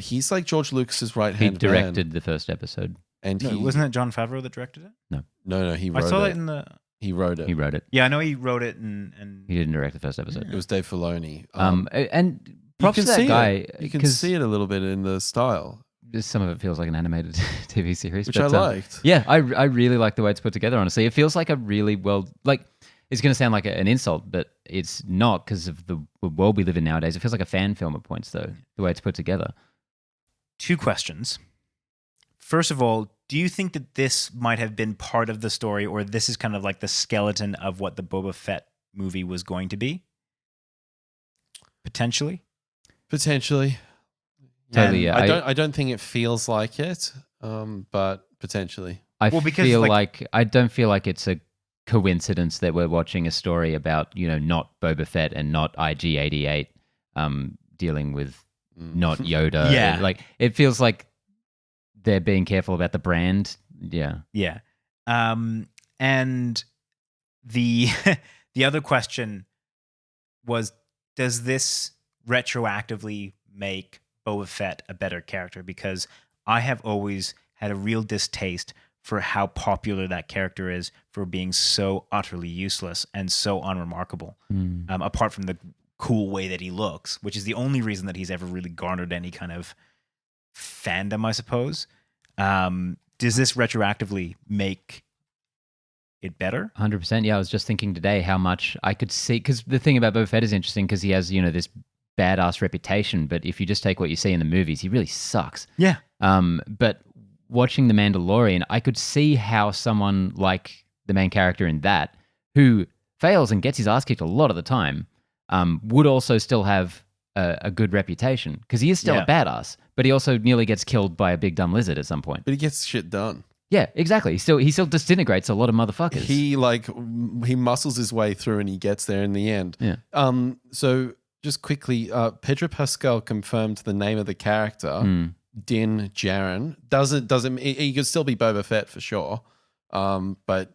He's like George Lucas's right He hand directed the first episode. And wasn't it John Favreau that directed it? No, he wrote it. I saw that in the... He wrote it. He wrote it. Yeah, I know he wrote it and He didn't direct the first episode. It was Dave Filoni. And props to that guy. You can see it a little bit in the style. Some of it feels like an animated TV series. Which I liked. Yeah, I really like the way it's put together, honestly. It feels like a really well... Like, it's going to sound like an insult, but it's not because of the world we live in nowadays. It feels like a fan film at points, though, the way it's put together. 2 questions. First of all, do you think that this might have been part of the story, or this is kind of like the skeleton of what the Boba Fett movie was going to be? Potentially? Potentially. Totally, yeah. I don't think it feels like it, but potentially. I don't feel like it's a coincidence that we're watching a story about, not Boba Fett and not IG-88 dealing with not Yoda. Yeah. Like, it feels like they're being careful about the brand. Yeah. Yeah. And the the other question was, does this retroactively make Boba Fett a better character? Because I have always had a real distaste for how popular that character is for being so utterly useless and so unremarkable, apart from the cool way that he looks, which is the only reason that he's ever really garnered any kind of fandom, I suppose. Does this retroactively make it better? 100%. Yeah, I was just thinking today how much I could see, because the thing about Boba Fett is interesting because he has, this badass reputation, but if you just take what you see in the movies, he really sucks. Yeah. But watching The Mandalorian, I could see how someone like the main character in that, who fails and gets his ass kicked a lot of the time, would also still have a good reputation, because he is still a badass, but he also nearly gets killed by a big dumb lizard at some point. But he gets shit done. Yeah, exactly. He still disintegrates a lot of motherfuckers. He muscles his way through and he gets there in the end. Yeah. So just quickly, Pedro Pascal confirmed the name of the character. Din Djarin. He could still be Boba Fett for sure. But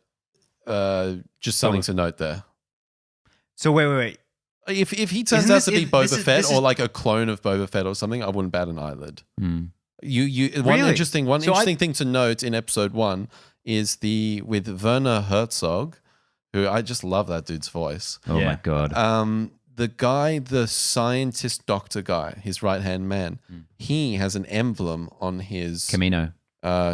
just something to note there. So wait. If he turns out to be Boba Fett or like a clone of Boba Fett or something, I wouldn't bat an eyelid. One interesting thing to note in episode 1 is with Werner Herzog, who I just love that dude's voice. Oh my God. The guy, the scientist doctor guy, his right-hand man, he has an emblem on his Camino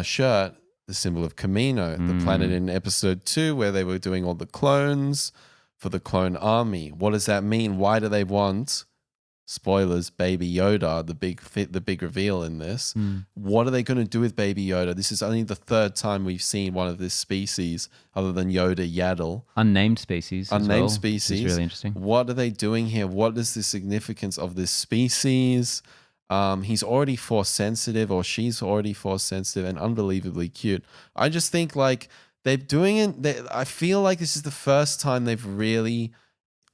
shirt, the symbol of Camino, the planet in episode 2 where they were doing all the clones for the clone army. What does that mean? Why do they want, spoilers, Baby Yoda, the big reveal in this? What are they going to do with Baby Yoda? This is only the 3rd time we've seen one of this species other than Yoda Yaddle. Unnamed species. Unnamed species. It's really interesting. What are they doing here? What is the significance of this species? He's already force sensitive, or she's already force sensitive, and unbelievably cute. I just think they're doing it. I feel like this is the first time they've really,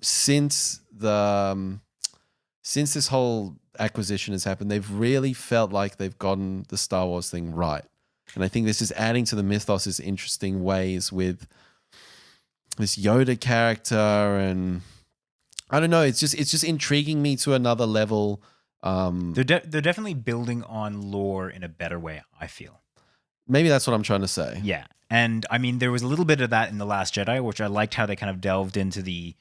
since this whole acquisition has happened, they've really felt like they've gotten the Star Wars thing right. And I think this is adding to the mythos in interesting ways with this Yoda character, and I don't know, it's just intriguing me to another level. They're definitely building on lore in a better way, I feel. Maybe that's what I'm trying to say. Yeah. And I mean, there was a little bit of that in The Last Jedi, which I liked how they kind of delved into the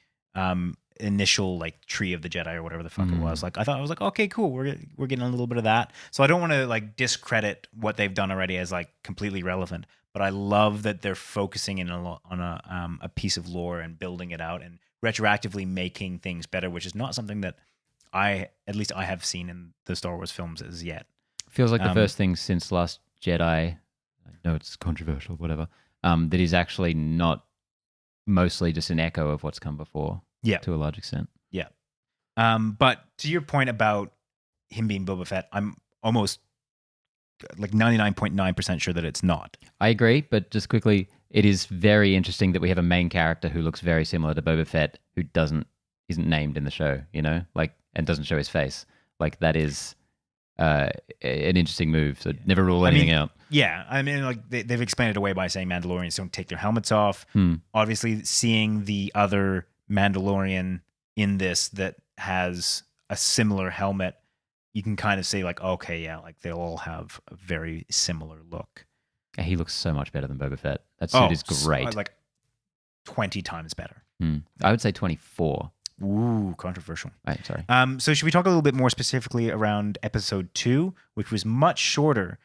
initial like tree of the Jedi or whatever the fuck it was. Like I was like, okay, cool, we're getting a little bit of that. So I don't want to like discredit what they've done already as like completely relevant, but I love that they're focusing in on a piece of lore and building it out and retroactively making things better, which is not something that at least I have seen in the Star Wars films as yet. Feels like the first thing since Last Jedi. I know it's controversial, whatever. That is actually not mostly just an echo of what's come before. Yeah, to a large extent. Yeah. But to your point about him being Boba Fett, I'm almost like 99.9% sure that it's not. I agree, but just quickly, it is very interesting that we have a main character who looks very similar to Boba Fett who isn't named in the show, like, and doesn't show his face. Like, that is an interesting move. So never rule anything out. Yeah, I mean, like they've explained it away by saying Mandalorians don't take their helmets off. Obviously, seeing the other Mandalorian in this that has a similar helmet, you can kind of say like, okay, yeah, like they all have a very similar look. Yeah, he looks so much better than Boba Fett. That suit is great. Like 20 times better. I would say 24. Ooh, controversial. Right, sorry. So should we talk a little bit more specifically around episode 2, which was much shorter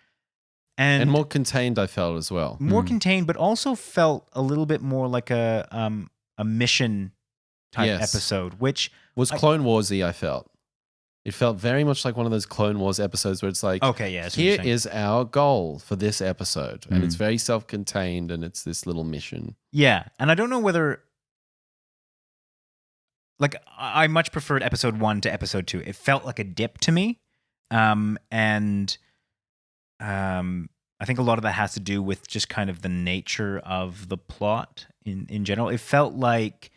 and more contained, I felt, as well. More contained, but also felt a little bit more like a mission type episode, which was Clone Wars-y, I felt. It felt very much like one of those Clone Wars episodes where it's like, okay, yeah, here is our goal for this episode. And it's very self-contained and it's this little mission. Yeah, and I don't know whether... Like, I much preferred episode 1 to episode 2. It felt like a dip to me. And I think a lot of that has to do with just kind of the nature of the plot in general. It felt like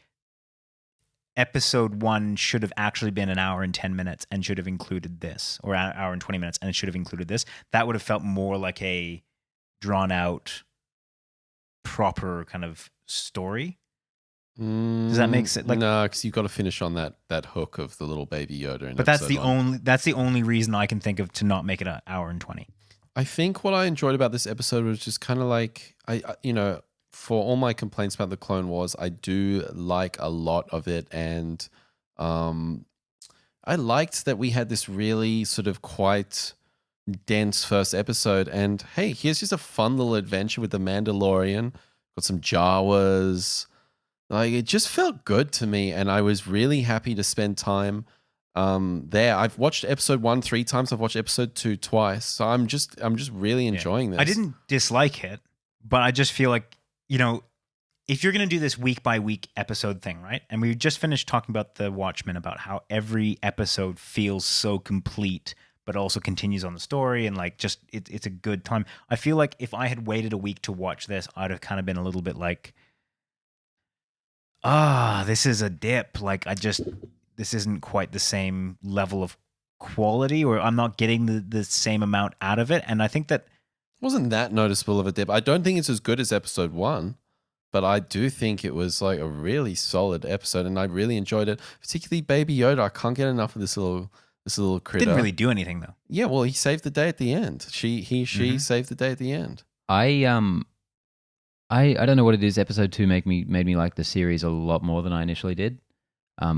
episode 1 should have actually been an hour and 10 minutes and should have included this, or an hour and 20 minutes and it should have included this. That would have felt more like a drawn out, proper kind of story. Does that make sense? Like, no, because you've got to finish on that hook of the little baby Yoda. But that's the only reason I can think of to not make it an hour and 20. I think what I enjoyed about this episode was just kind of like for all my complaints about the Clone Wars, I do like a lot of it, and I liked that we had this really sort of quite dense first episode. And hey, here's just a fun little adventure with the Mandalorian. Got some Jawas. Like, it just felt good to me, and I was really happy to spend time there. I've watched episode 1 3 times. I've watched episode 2 twice. So I'm just really enjoying this. I didn't dislike it, but I just feel like, if you're going to do this week by week episode thing, right? And we just finished talking about the Watchmen, about how every episode feels so complete, but also continues on the story, and like just it's a good time. I feel like if I had waited a week to watch this, I'd have kind of been a little bit like, this is a dip. Like, this isn't quite the same level of quality, or I'm not getting the same amount out of it. And I think that wasn't that noticeable of a dip. I don't think it's as good as episode 1, but I do think it was like a really solid episode, and I really enjoyed it. Particularly Baby Yoda. I can't get enough of this little critter. Didn't really do anything though. Yeah, well, he saved the day at the end. She saved the day at the end. I don't know what it is. Episode 2 made me like the series a lot more than I initially did.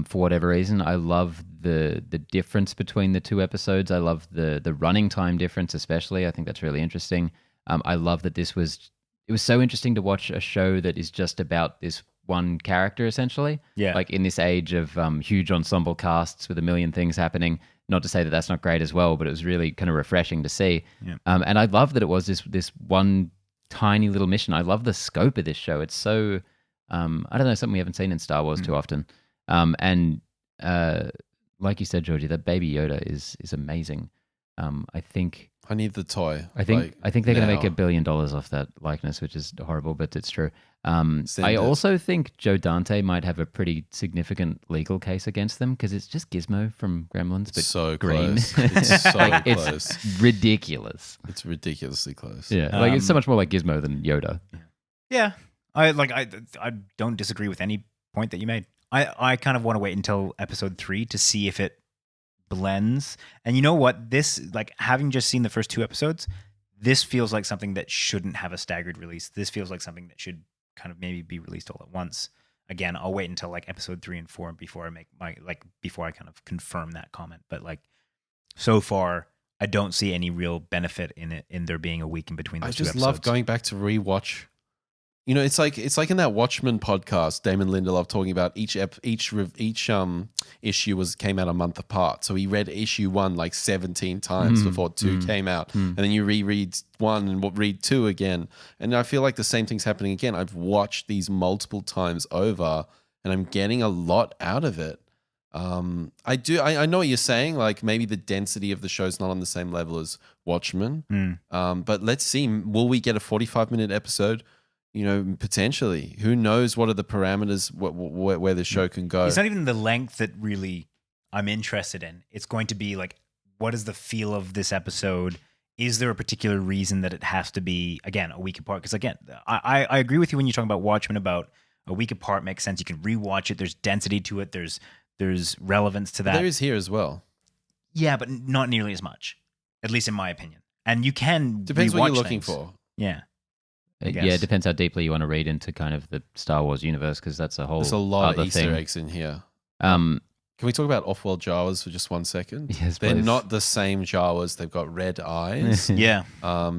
For whatever reason, I love the difference between the 2 episodes. I love the running time difference, especially. I think that's really interesting. I love that it was so interesting to watch a show that is just about this one character, essentially. Yeah. Like, in this age of huge ensemble casts with a million things happening. Not to say that that's not great as well, but it was really kind of refreshing to see. Yeah. And I love that it was this one tiny little mission. I love the scope of this show. It's so I don't know, something we haven't seen in Star Wars too often. And like you said, Georgie, that Baby Yoda is amazing. I think I need the toy. I think they're going to make $1 billion off that likeness, which is horrible, but it's true. I also think Joe Dante might have a pretty significant legal case against them, because it's just Gizmo from Gremlins, but so green. Close. It's so close. It's ridiculous. It's ridiculously close. Yeah, like, it's so much more like Gizmo than Yoda. Yeah, I don't disagree with any point that you made. I kind of want to wait until episode 3 to see if it blends. And you know what? This, like, having just seen the first 2 episodes, this feels like something that shouldn't have a staggered release. This feels like something that should kind of maybe be released all at once. again, I'll wait until like episode 3 and 4 before I kind of confirm that comment. But like so far, I don't see any real benefit in there being a week in between those two episodes. I just love going back to rewatch. You know, it's like in that Watchmen podcast, Damon Lindelof talking about each issue came out a month apart. So he read issue 1 like 17 times before 2 came out, and then you reread 1 and read 2 again. And I feel like the same thing's happening again. I've watched these multiple times over, and I'm getting a lot out of it. I know what you're saying. Like maybe the density of the show's not on the same level as Watchmen. But let's see. Will we get a 45-minute episode? You know, potentially. Who knows what are the parameters where the show can go? It's not even the length that really I'm interested in. It's going to be like, what is the feel of this episode? Is there a particular reason that it has to be, again, a week apart? Because again, I agree with you when you're talking about Watchmen about a week apart makes sense. You can rewatch it. There's density to it. There's relevance to that. There is here as well. Yeah, but not nearly as much, at least in my opinion. And you can Depends what rewatch you're looking things. for. Yeah. Yeah, it depends how deeply you want to read into kind of the Star Wars universe, because that's a whole There's a lot other of Easter thing. eggs in here. Um, Can we talk about off-world Jawas for just 1 second? Yes, They're please. not the same Jawas. They've got red eyes. Yeah.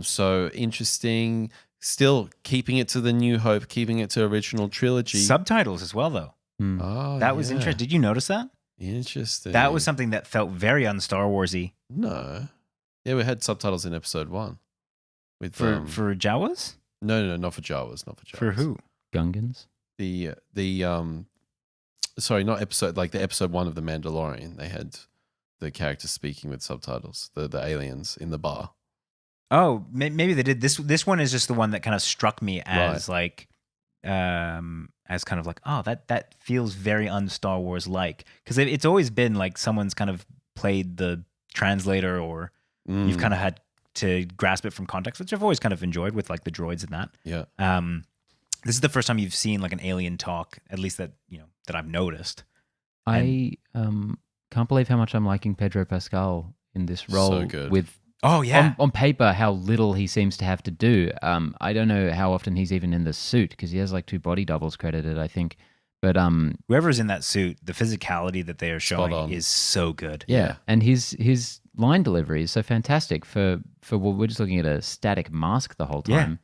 So interesting. Still keeping it to the New Hope, keeping it to original trilogy. Subtitles as well, though. Oh, That was yeah. interesting. Did you notice that? Interesting. That was something that felt very un-Star Warsy No. Yeah, we had subtitles in episode 1. With for Jawas. No, not for Jawas. Not for Jawas. For who? Gungans. Sorry, not episode, like the episode 1 of The Mandalorian. They had the characters speaking with subtitles, the aliens in the bar. Oh, maybe they did. This one is just the one that kind of struck me as like, as kind of like, oh, that feels very un-Star Wars like, because it's always been like someone's kind of played the translator, or you've kind of had to grasp it from context, which I've always kind of enjoyed with like the droids and that. Yeah. This is the first time you've seen like an alien talk, at least that that I've noticed. I can't believe how much I'm liking Pedro Pascal in this role. So good. With Oh yeah, on paper, how little he seems to have to do. I don't know how often he's even in the suit, because he has like 2 body doubles credited, I think. But whoever's in that suit, the physicality that they are Spot on. showing is so good. yeah, and his line delivery is so fantastic for well, we're just looking at a static mask the whole time.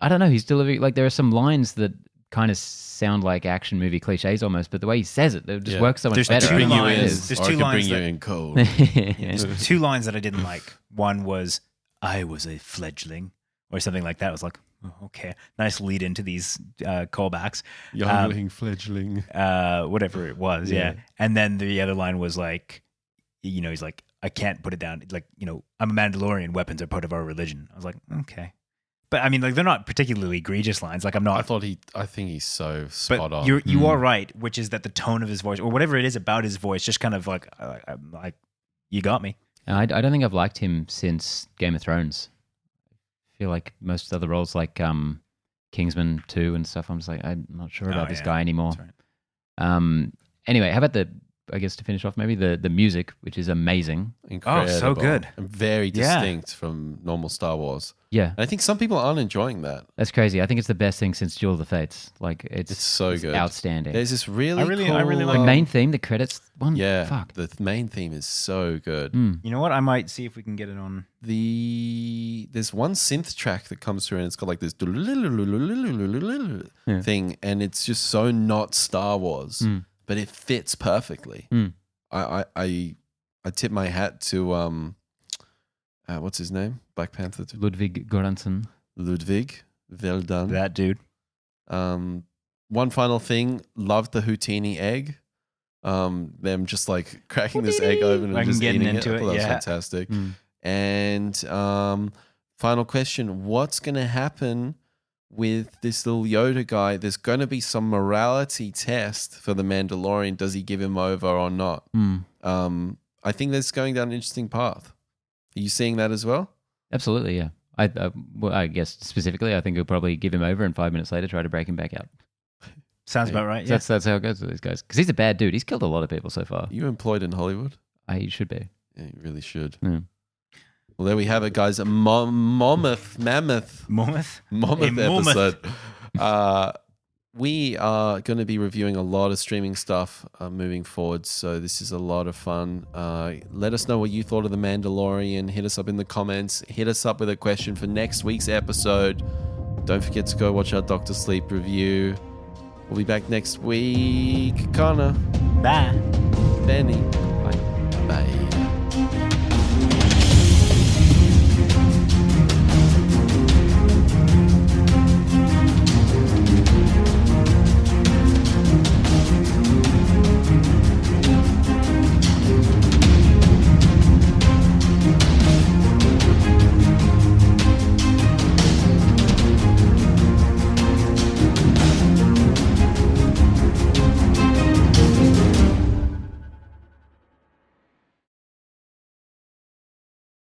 I don't know, he's delivering, like there are some lines that kind of sound like action movie cliches almost, but the way he says it just works so much There's better. two Bring you in, lines- there's or I two could lines bring you that- in cold. There's 2 lines that I didn't like. One was, "I was a fledgling," or something like that. I was like, oh, okay, nice lead into these callbacks. Youngling, fledgling. Whatever it was, yeah. And then the other line was like, he's like, "I can't put it down. Like, I'm a Mandalorian. Weapons are part of our religion." I was like, okay. But I mean, like, they're not particularly egregious lines. Like, I'm not. I think he's so But spot on. you are right, which is that the tone of his voice, or whatever it is about his voice, just kind of like you got me. I don't think I've liked him since Game of Thrones. I feel like most of the other roles, like Kingsman 2 and stuff, I'm just like, I'm not sure about this guy anymore. That's right. Anyway, how about I guess to finish off, maybe the music, which is amazing. Incredible. Oh, so good. And very Yeah. distinct from normal Star Wars. Yeah, And I think some people aren't enjoying that. that's crazy. I think it's the best thing since Duel of the Fates. Like it's so good. outstanding. There's this really I really cool, like the main theme, the credits one. Yeah, fuck. the main theme is so good. You know what? I might see if we can get it on. There's one synth track that comes through and it's got like this thing, and it's just so not Star Wars, but it fits perfectly. I tip my hat to what's his name? Black Panther. Ludwig Göransson. Ludwig. Well done. That dude. One final thing. Loved the Houdini egg. Them just like cracking this egg open and Like just getting eating into it. I it, thought that was yeah. fantastic. And final question: what's going to happen with this little Yoda guy? There's going to be some morality test for the Mandalorian. Does he give him over or not? I think that's going down an interesting path. Are you seeing that as well? Absolutely, yeah. I guess specifically, I think he'll probably give him over and 5 minutes later try to break him back out. Sounds about right. Yeah. That's how it goes with these guys. Because he's a bad dude. He's killed a lot of people so far. Are you employed in Hollywood? He should be. Yeah, you really should. Yeah. Well, there we have it, guys. A mammoth Mometh. episode. we are going to be reviewing a lot of streaming stuff moving forward, so this is a lot of fun. Let us know what you thought of The Mandalorian. Hit us up in the comments. Hit us up with a question for next week's episode. Don't forget to go watch our Dr. Sleep review. We'll be back next week. Connor. Bye. Benny. Bye. Bye.